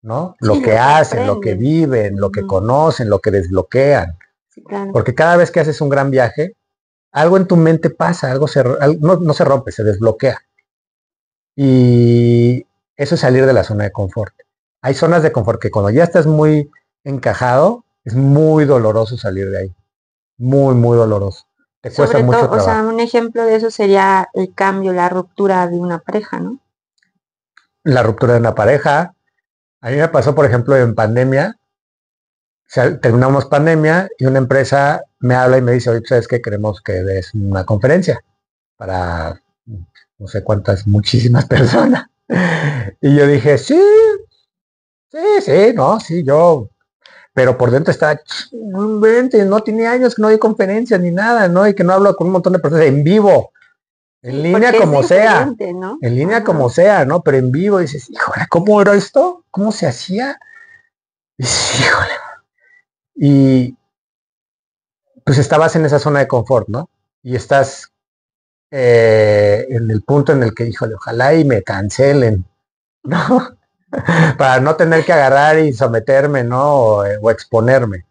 ¿no? Sí, lo que hacen, lo que viven, lo que conocen, lo que desbloquean. Sí, claro. Porque cada vez que haces un gran viaje, algo en tu mente pasa, algo no se rompe, se desbloquea. Y eso es salir de la zona de confort. Hay zonas de confort que cuando ya estás muy encajado, es muy doloroso salir de ahí. Muy, muy doloroso. Te cuesta mucho trabajo. O sea, un ejemplo de eso sería el cambio, la ruptura de una pareja, ¿no? La ruptura de una pareja. A mí me pasó, por ejemplo, en pandemia. O sea, terminamos pandemia y una empresa me habla y me dice, oye, ¿sabes qué? Queremos que des una conferencia para no sé cuántas, muchísimas personas. Y yo dije, sí, no, sí, yo. Pero por dentro está, no tiene años que no doy conferencias ni nada, ¿no? Y que no hablo con un montón de personas en vivo, en línea como sea, ¿no? En línea como sea, ¿no? Pero en vivo dices, híjole, ¿cómo era esto? ¿Cómo se hacía? Y dices, híjole. Y pues estabas en esa zona de confort, ¿no? Y estás en el punto en el que, híjole, ojalá y me cancelen, ¿no? Para no tener que agarrar y someterme, ¿no? O exponerme.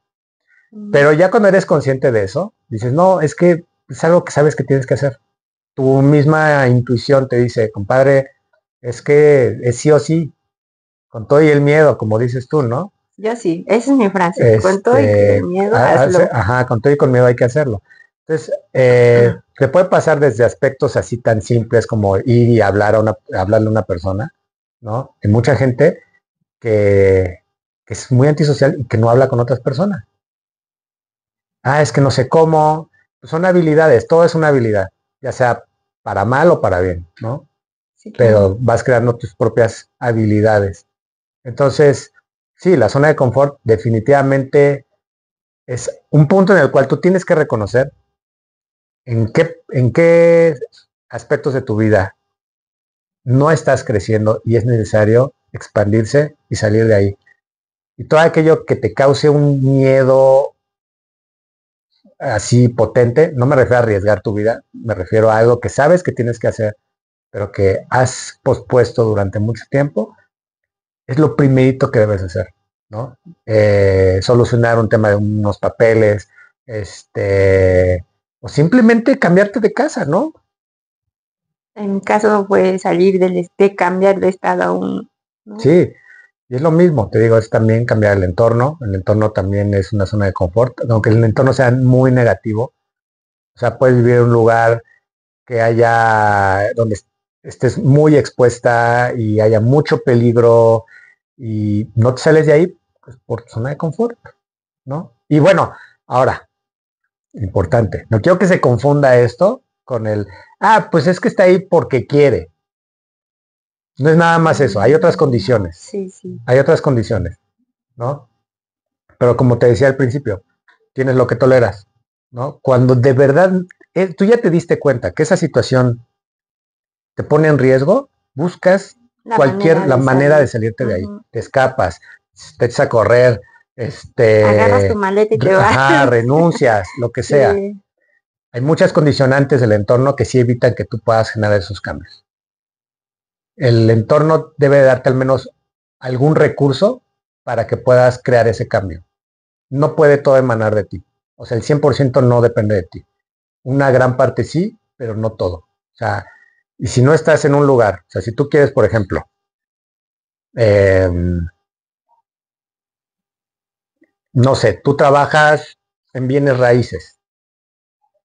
Pero ya cuando eres consciente de eso, dices, no, es que es algo que sabes que tienes que hacer. Tu misma intuición te dice, compadre, es que es sí o sí, con todo y el miedo, como dices tú, ¿no? Yo sí, esa es mi frase, con todo y el miedo, hazlo. Ajá, con todo y con miedo hay que hacerlo. Entonces, te puede pasar desde aspectos así tan simples como ir y hablarle a una persona, ¿no? Hay mucha gente que es muy antisocial y que no habla con otras personas. Ah, es que no sé cómo. Pues son habilidades, todo es una habilidad, ya sea para mal o para bien, ¿no? Sí, claro. Pero vas creando tus propias habilidades. Entonces, sí, la zona de confort definitivamente es un punto en el cual tú tienes que reconocer en qué aspectos de tu vida no estás creciendo y es necesario expandirse y salir de ahí. Y todo aquello que te cause un miedo así potente, no me refiero a arriesgar tu vida, me refiero a algo que sabes que tienes que hacer, pero que has pospuesto durante mucho tiempo, es lo primerito que debes hacer, ¿no? Solucionar un tema de unos papeles, o simplemente cambiarte de casa, ¿no? En mi caso fue salir de cambiar de estado a un, ¿no? Sí, y es lo mismo, te digo, es también cambiar el entorno también es una zona de confort, aunque el entorno sea muy negativo, o sea, puedes vivir en un lugar que haya, donde estés muy expuesta y haya mucho peligro y no te sales de ahí, pues por tu zona de confort, ¿no? Y bueno, ahora, importante, no quiero que se confunda esto con pues es que está ahí porque quiere. No es nada más eso, hay otras condiciones, Sí, sí. hay otras condiciones, ¿no? Pero como te decía al principio, tienes lo que toleras, ¿no? Cuando de verdad tú ya te diste cuenta que esa situación te pone en riesgo, buscas la manera de salirte de ahí. Te escapas, te echas a correr, agarras tu maleta y te vas. renuncias, lo que sea. Sí. Hay muchas condicionantes del entorno que sí evitan que tú puedas generar esos cambios. El entorno debe darte al menos algún recurso para que puedas crear ese cambio. No puede todo emanar de ti. O sea, el 100% no depende de ti. Una gran parte sí, pero no todo. O sea, y si no estás en un lugar, o sea, si tú quieres, por ejemplo, eh, no sé, tú trabajas en bienes raíces.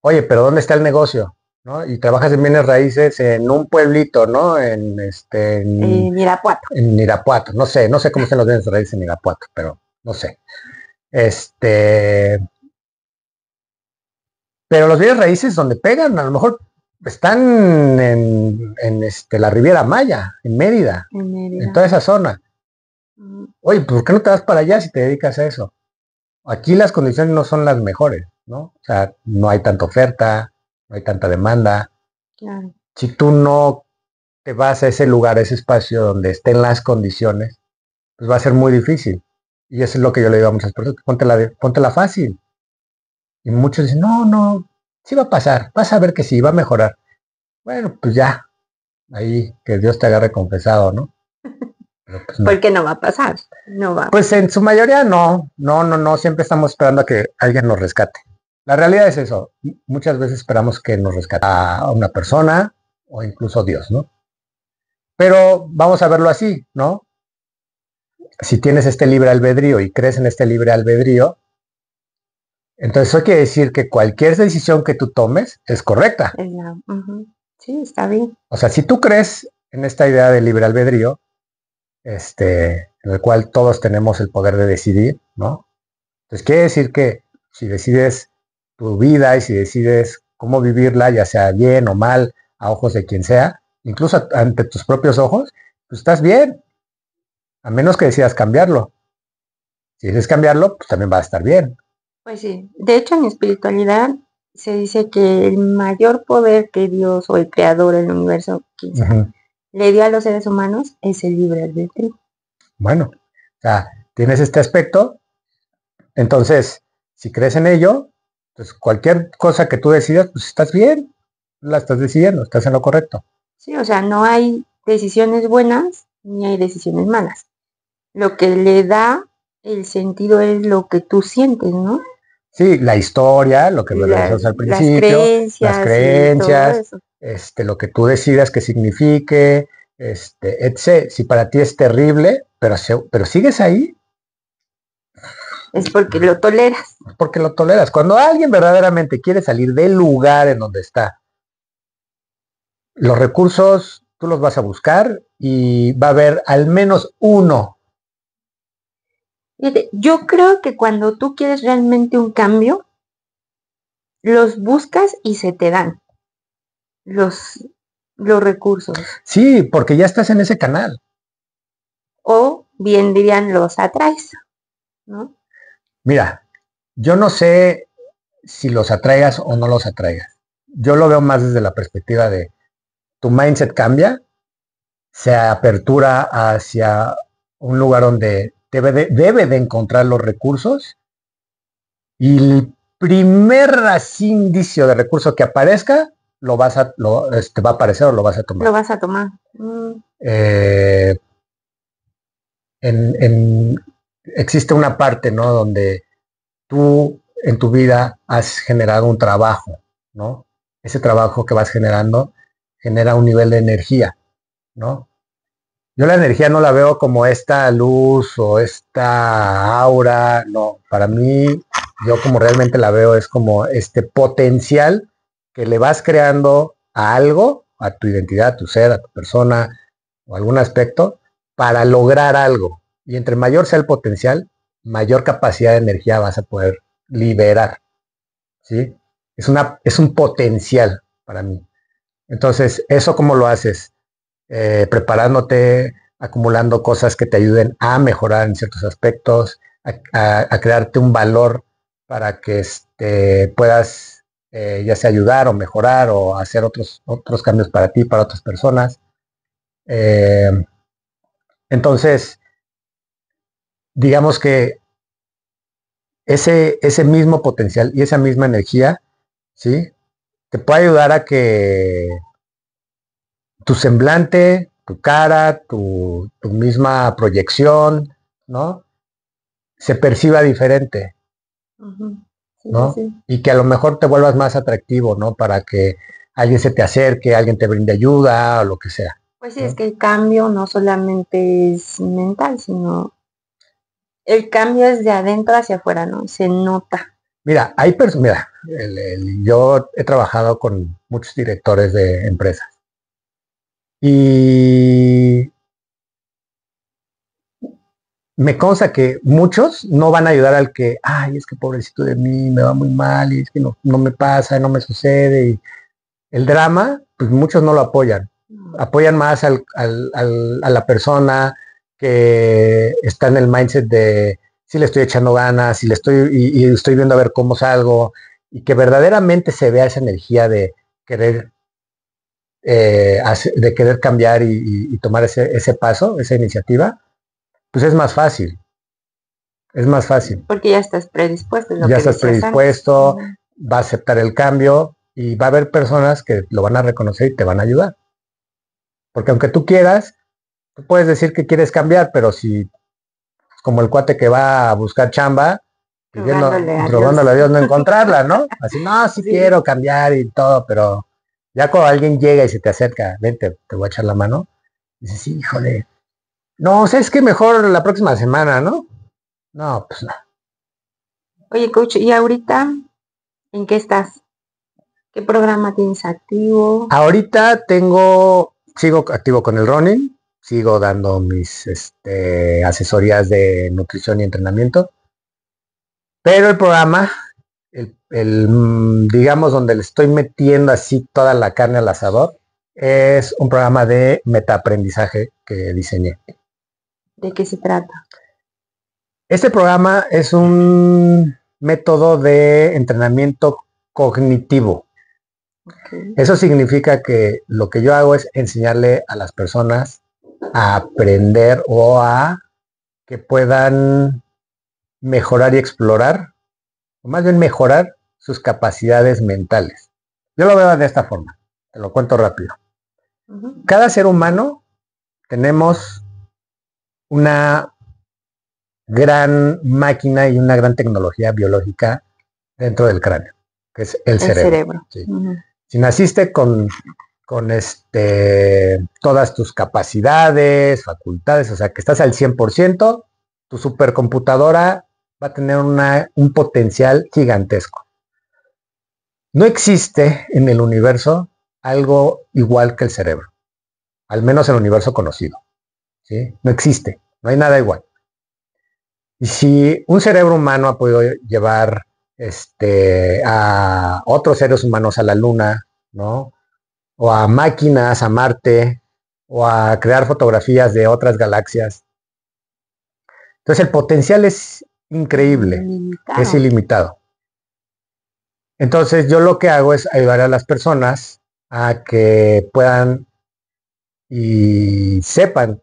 Oye, pero ¿dónde está el negocio? ¿No? Y trabajas en bienes raíces en un pueblito, ¿no? En Irapuato. En Irapuato. No sé cómo están los bienes raíces en Irapuato, pero no sé. Pero los bienes raíces donde pegan, a lo mejor están en la Riviera Maya, en Mérida, en toda esa zona. Oye, ¿por qué no te vas para allá si te dedicas a eso? Aquí las condiciones no son las mejores, ¿no? O sea, no hay tanta oferta, no hay tanta demanda. Claro. Si tú no te vas a ese lugar, a ese espacio donde estén las condiciones, pues va a ser muy difícil. Y eso es lo que yo le digo a muchas personas, póntela fácil. Y muchos dicen, no, no, sí va a pasar, vas a ver que sí, va a mejorar. Bueno, pues ya, ahí que Dios te agarre confesado, ¿no? Pero pues no. Porque no va a pasar, no va. Pues en su mayoría no, siempre estamos esperando a que alguien nos rescate. La realidad es eso, muchas veces esperamos que nos rescate a una persona o incluso Dios, ¿no? Pero vamos a verlo así, ¿no? Si tienes este libre albedrío y crees en este libre albedrío, entonces eso quiere decir que cualquier decisión que tú tomes es correcta. Sí, está bien. O sea, si tú crees en esta idea de libre albedrío, en el cual todos tenemos el poder de decidir, ¿no? Entonces quiere decir que si decides tu vida y si decides cómo vivirla, ya sea bien o mal, a ojos de quien sea, incluso ante tus propios ojos, pues estás bien, a menos que decidas cambiarlo. Si decides cambiarlo, pues también va a estar bien. Pues sí, de hecho en espiritualidad se dice que el mayor poder que Dios o el creador del universo quizá le dio a los seres humanos es el libre albedrío. Bueno, o sea, tienes este aspecto, entonces, si crees en ello, pues cualquier cosa que tú decidas, pues estás bien, la estás decidiendo, estás en lo correcto. Sí, o sea, no hay decisiones buenas ni hay decisiones malas. Lo que le da el sentido es lo que tú sientes, ¿no? Sí, la historia, lo que decíamos al principio, las creencias, lo que tú decidas que signifique, etc. Si para ti es terrible, pero sigues ahí, Es porque lo toleras. Porque lo toleras. Cuando alguien verdaderamente quiere salir del lugar en donde está, los recursos tú los vas a buscar y va a haber al menos uno. Fíjate, yo creo que cuando tú quieres realmente un cambio, los buscas y se te dan los recursos. Sí, porque ya estás en ese canal. O bien dirían, los atraes, ¿no? Mira, yo no sé si los atraigas o no los atraigas. Yo lo veo más desde la perspectiva de tu mindset cambia, se apertura hacia un lugar donde debe de encontrar los recursos y el primer así indicio de recurso que aparezca va a aparecer o lo vas a tomar. Lo vas a tomar. Existe una parte, ¿no? Donde tú en tu vida has generado un trabajo, ¿no? Ese trabajo que vas generando genera un nivel de energía, ¿no? Yo la energía no la veo como esta luz o esta aura, no. Para mí, yo como realmente la veo es como este potencial que le vas creando a algo, a tu identidad, a tu ser, a tu persona o algún aspecto, para lograr algo. Y entre mayor sea el potencial, mayor capacidad de energía vas a poder liberar, ¿sí? Es un potencial para mí. Entonces, ¿eso cómo lo haces? Preparándote, acumulando cosas que te ayuden a mejorar en ciertos aspectos, a crearte un valor para que puedas ya sea ayudar o mejorar o hacer otros cambios para ti, para otras personas. Entonces, digamos que ese mismo potencial y esa misma energía, ¿sí? Te puede ayudar a que tu semblante, tu cara, tu misma proyección, ¿no? Se perciba diferente, Sí, ¿no? sí. Y que a lo mejor te vuelvas más atractivo, ¿no? Para que alguien se te acerque, alguien te brinde ayuda o lo que sea. Pues sí, ¿no? es que el cambio no solamente es mental, sino el cambio es de adentro hacia afuera, ¿no? Se nota. Mira, hay personas, yo he trabajado con muchos directores de empresas y me consta que muchos no van a ayudar al que, ay, es que pobrecito de mí, me va muy mal y es que no me pasa, no me sucede. Y el drama, pues muchos no lo apoyan. Apoyan más a la persona que está en el mindset de si le estoy echando ganas, si le estoy y estoy viendo a ver cómo salgo y que verdaderamente se vea esa energía de querer cambiar y tomar ese paso, esa iniciativa, pues es más fácil. Es más fácil. Porque ya estás predispuesto. Ya estás predispuesto, va a aceptar el cambio y va a haber personas que lo van a reconocer y te van a ayudar. Porque aunque tú quieras, tú puedes decir que quieres cambiar, pero si, como el cuate que va a buscar chamba, rogándole a Dios no encontrarla, ¿no? Así, no, sí quiero cambiar y todo, pero ya cuando alguien llega y se te acerca, ven, te voy a echar la mano, dices, sí, híjole, no, o sea, es que mejor la próxima semana, ¿no? No, pues no. Oye, coach, ¿y ahorita en qué estás? ¿Qué programa tienes activo? Ahorita sigo activo con el running, sigo dando mis asesorías de nutrición y entrenamiento, pero el programa, digamos, donde le estoy metiendo así toda la carne al asador, es un programa de metaaprendizaje que diseñé. ¿De qué se trata? Este programa es un método de entrenamiento cognitivo. Okay. Eso significa que lo que yo hago es enseñarle a las personas a aprender o a que puedan mejorar y explorar, o más bien mejorar sus capacidades mentales. Yo lo veo de esta forma, te lo cuento rápido. Cada ser humano tenemos una gran máquina y una gran tecnología biológica dentro del cráneo, que es el cerebro. Sí. Si naciste con todas tus capacidades, facultades, o sea, que estás al 100%, tu supercomputadora va a tener un potencial gigantesco. No existe en el universo algo igual que el cerebro, al menos en el universo conocido, ¿sí? No existe, no hay nada igual. Y si un cerebro humano ha podido llevar a otros seres humanos a la luna, ¿no? O a máquinas a Marte, o a crear fotografías de otras galaxias. Entonces el potencial es increíble, es ilimitado. Entonces yo lo que hago es ayudar a las personas a que puedan y sepan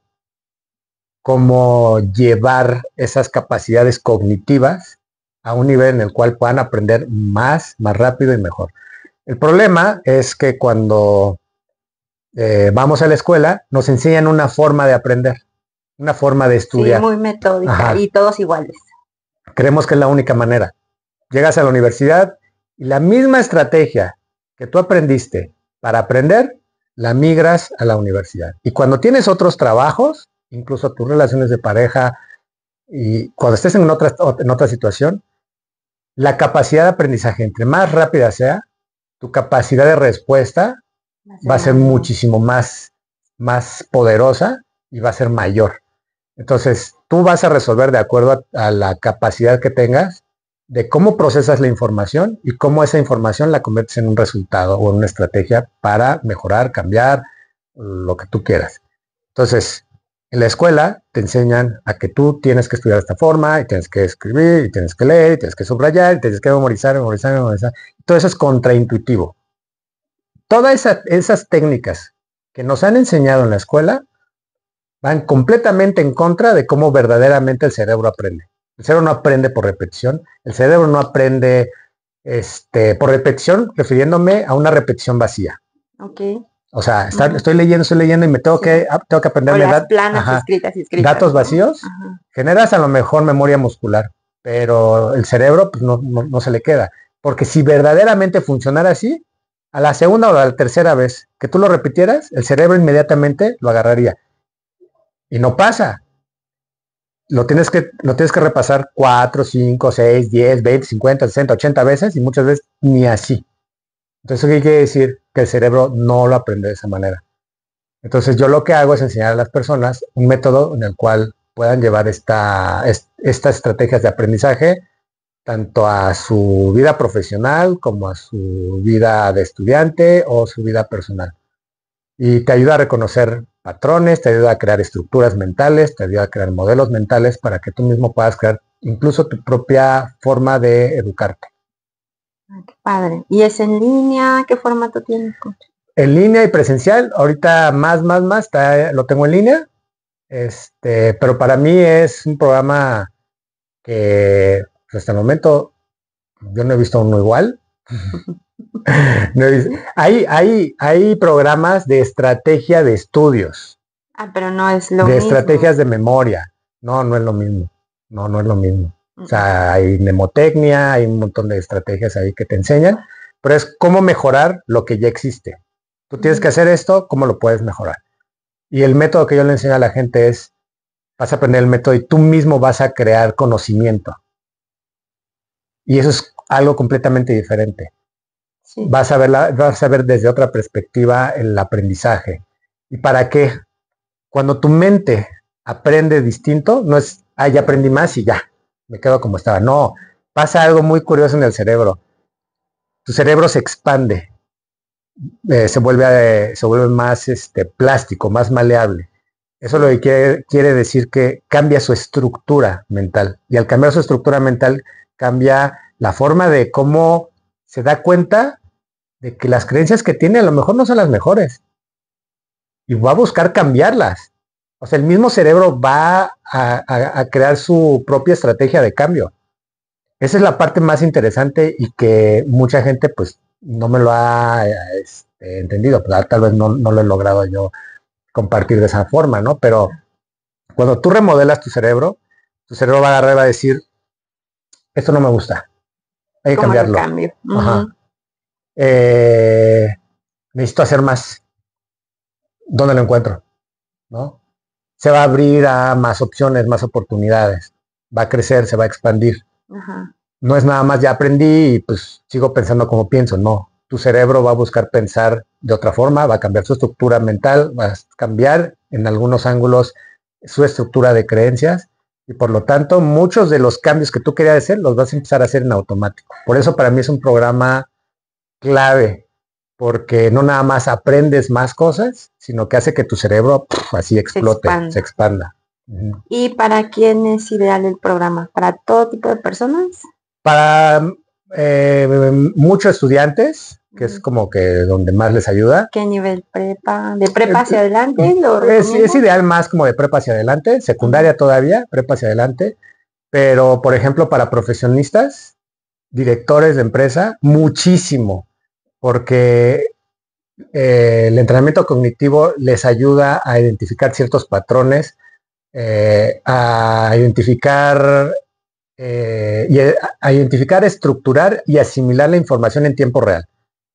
cómo llevar esas capacidades cognitivas a un nivel en el cual puedan aprender más rápido y mejor. El problema es que cuando vamos a la escuela nos enseñan una forma de aprender, una forma de estudiar. Sí, muy metódica. Ajá. Y todos iguales. Creemos que es la única manera. Llegas a la universidad y la misma estrategia que tú aprendiste para aprender, la migras a la universidad. Y cuando tienes otros trabajos, incluso tus relaciones de pareja, y cuando estés en otra situación, la capacidad de aprendizaje, entre más rápida sea, tu capacidad de respuesta va a ser muchísimo más poderosa y va a ser mayor. Entonces, tú vas a resolver de acuerdo a la capacidad que tengas de cómo procesas la información y cómo esa información la conviertes en un resultado o en una estrategia para mejorar, cambiar, lo que tú quieras. Entonces, en la escuela te enseñan a que tú tienes que estudiar de esta forma, y tienes que escribir, y tienes que leer, y tienes que subrayar, y tienes que memorizar. Todo eso es contraintuitivo. Todas esas técnicas que nos han enseñado en la escuela van completamente en contra de cómo verdaderamente el cerebro aprende. El cerebro no aprende por repetición, el cerebro no aprende por repetición, refiriéndome a una repetición vacía. Okay. O sea, estoy leyendo y me tengo que aprenderme datos vacíos. Ajá. Generas a lo mejor memoria muscular, pero el cerebro pues, no se le queda. Porque si verdaderamente funcionara así, a la segunda o a la tercera vez que tú lo repitieras, el cerebro inmediatamente lo agarraría. Y no pasa. Lo tienes que repasar 4, 5, 6, 10, 20, 50, 60, 80 veces y muchas veces ni así. Entonces, ¿qué quiere decir? Que el cerebro no lo aprende de esa manera. Entonces, yo lo que hago es enseñar a las personas un método en el cual puedan llevar estas estrategias de aprendizaje tanto a su vida profesional como a su vida de estudiante o su vida personal. Y te ayuda a reconocer patrones, te ayuda a crear estructuras mentales, te ayuda a crear modelos mentales para que tú mismo puedas crear incluso tu propia forma de educarte. Qué padre. ¿Y es en línea? ¿Qué formato tiene? En línea y presencial. Ahorita más, lo tengo en línea. Pero para mí es un programa que pues, hasta el momento yo no he visto uno igual. No he visto. Hay programas de estrategia de estudios. Pero no es lo mismo. De estrategias de memoria. No es lo mismo. No es lo mismo. O sea, hay mnemotecnia, hay un montón de estrategias ahí que te enseñan, pero es cómo mejorar lo que ya existe. Tú tienes que hacer esto, ¿cómo lo puedes mejorar? Y el método que yo le enseño a la gente es, vas a aprender el método y tú mismo vas a crear conocimiento. Y eso es algo completamente diferente. Sí. Vas a ver desde otra perspectiva el aprendizaje. ¿Y para qué? Cuando tu mente aprende distinto, no es, ya aprendí más y ya, me quedo como estaba. No, pasa algo muy curioso en el cerebro. Tu cerebro se expande, se vuelve más plástico, más maleable. Eso lo que quiere decir que cambia su estructura mental. Y al cambiar su estructura mental, cambia la forma de cómo se da cuenta de que las creencias que tiene a lo mejor no son las mejores. Y va a buscar cambiarlas. O sea, el mismo cerebro va a crear su propia estrategia de cambio. Esa es la parte más interesante y que mucha gente pues no me lo ha entendido. Tal vez no lo he logrado yo compartir de esa forma, ¿no? Pero cuando tú remodelas tu cerebro va a agarrar y va a decir, esto no me gusta, hay que cambiarlo. Cambio? Ajá. Necesito hacer más. ¿Dónde lo encuentro? ¿No? Se va a abrir a más opciones, más oportunidades. Va a crecer, se va a expandir. Ajá. No es nada más ya aprendí y pues sigo pensando como pienso, no. Tu cerebro va a buscar pensar de otra forma, va a cambiar su estructura mental, va a cambiar en algunos ángulos su estructura de creencias y por lo tanto muchos de los cambios que tú querías hacer los vas a empezar a hacer en automático. Por eso para mí es un programa clave, porque no nada más aprendes más cosas, sino que hace que tu cerebro así explote, se expanda. ¿Y para quién es ideal el programa? ¿Para todo tipo de personas? Para muchos estudiantes, que es como que donde más les ayuda. ¿Qué nivel prepa? ¿De prepa hacia adelante? Es ideal más como de prepa hacia adelante, secundaria todavía, prepa hacia adelante, pero por ejemplo para profesionistas, directores de empresa, muchísimo, porque el entrenamiento cognitivo les ayuda a identificar ciertos patrones, a identificar, estructurar y asimilar la información en tiempo real.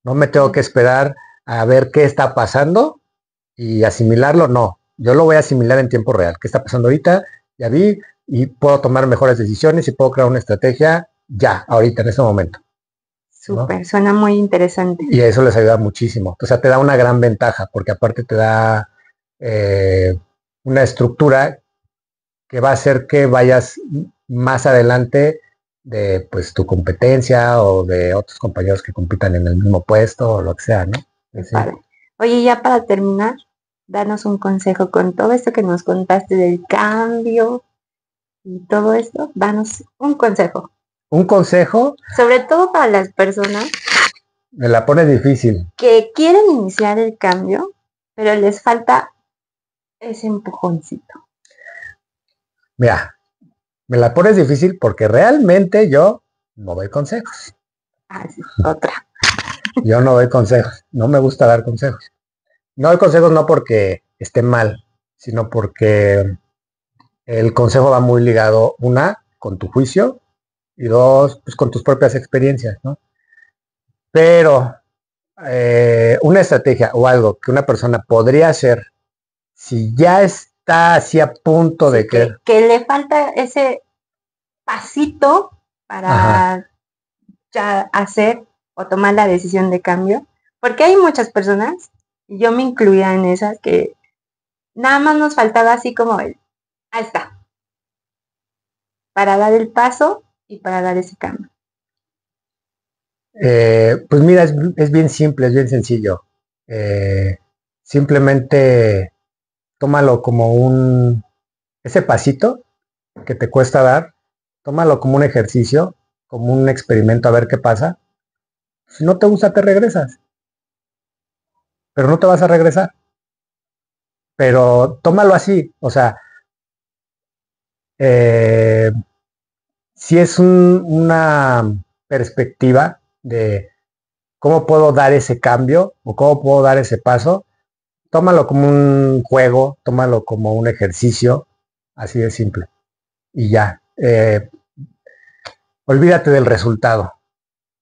No me tengo que esperar a ver qué está pasando y asimilarlo, no. Yo lo voy a asimilar en tiempo real. ¿Qué está pasando ahorita? Ya vi y puedo tomar mejores decisiones y puedo crear una estrategia ya, ahorita, en este momento. Súper, ¿no? Suena muy interesante. Y eso les ayuda muchísimo. O sea, te da una gran ventaja porque aparte te da una estructura que va a hacer que vayas más adelante de pues tu competencia o de otros compañeros que compitan en el mismo puesto o lo que sea, ¿no? Sí. Oye, ya para terminar, danos un consejo con todo esto que nos contaste del cambio y todo esto, danos un consejo. ¿Un consejo? Sobre todo para las personas. Me la pone difícil. Que quieren iniciar el cambio, pero les falta ese empujoncito. Mira, me la pones difícil porque realmente yo no doy consejos. Ah, sí, otra. Yo no doy consejos, no me gusta dar consejos. No doy consejos no porque esté mal, sino porque el consejo va muy ligado, una, con tu juicio y dos, pues con tus propias experiencias, ¿no? Pero una estrategia o algo que una persona podría hacer si ya está así a punto de que le falta ese pasito para ya hacer o tomar la decisión de cambio, porque hay muchas personas, y yo me incluía en esas, que nada más nos faltaba así como ahí está, para dar el paso y para dar ese cambio. Pues mira, es bien simple, es bien sencillo. Simplemente tómalo como ese pasito que te cuesta dar, tómalo como un ejercicio, como un experimento a ver qué pasa. Si no te gusta, te regresas. Pero no te vas a regresar. Pero tómalo así, o sea, si es una perspectiva de cómo puedo dar ese cambio o cómo puedo dar ese paso, tómalo como un juego, tómalo como un ejercicio, así de simple. Y ya, olvídate del resultado,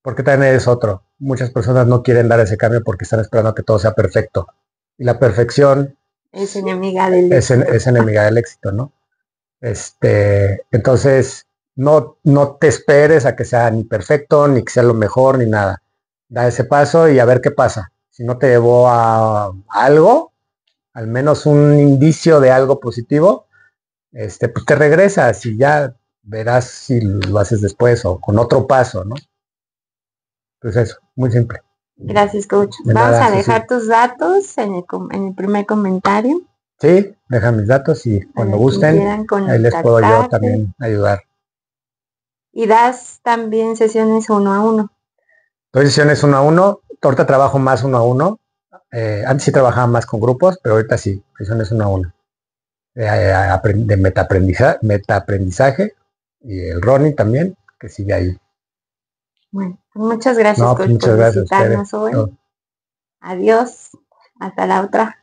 porque también es otro. Muchas personas no quieren dar ese cambio porque están esperando que todo sea perfecto. Y la perfección es enemiga del éxito. Es enemiga del éxito, ¿no? Entonces, no te esperes a que sea ni perfecto, ni que sea lo mejor, ni nada. Da ese paso y a ver qué pasa. Si no te llevó a algo, al menos un indicio de algo positivo, pues te regresas y ya verás si lo haces después o con otro paso, ¿no? Pues eso, muy simple. Gracias, coach. Vamos a dejar tus datos en el primer comentario. Sí, deja mis datos y cuando gusten, ahí les puedo yo también ayudar. Y das también sesiones 1 a 1. Doy sesiones 1 a 1, ahorita trabajo más 1 a 1. Antes sí trabajaba más con grupos, pero ahorita sí, sesiones 1 a 1. De metaaprendizaje y el Ronnie también, que sigue ahí. Bueno, muchas gracias, coach, muchas por gracias visitarnos hoy. Adiós, hasta la otra.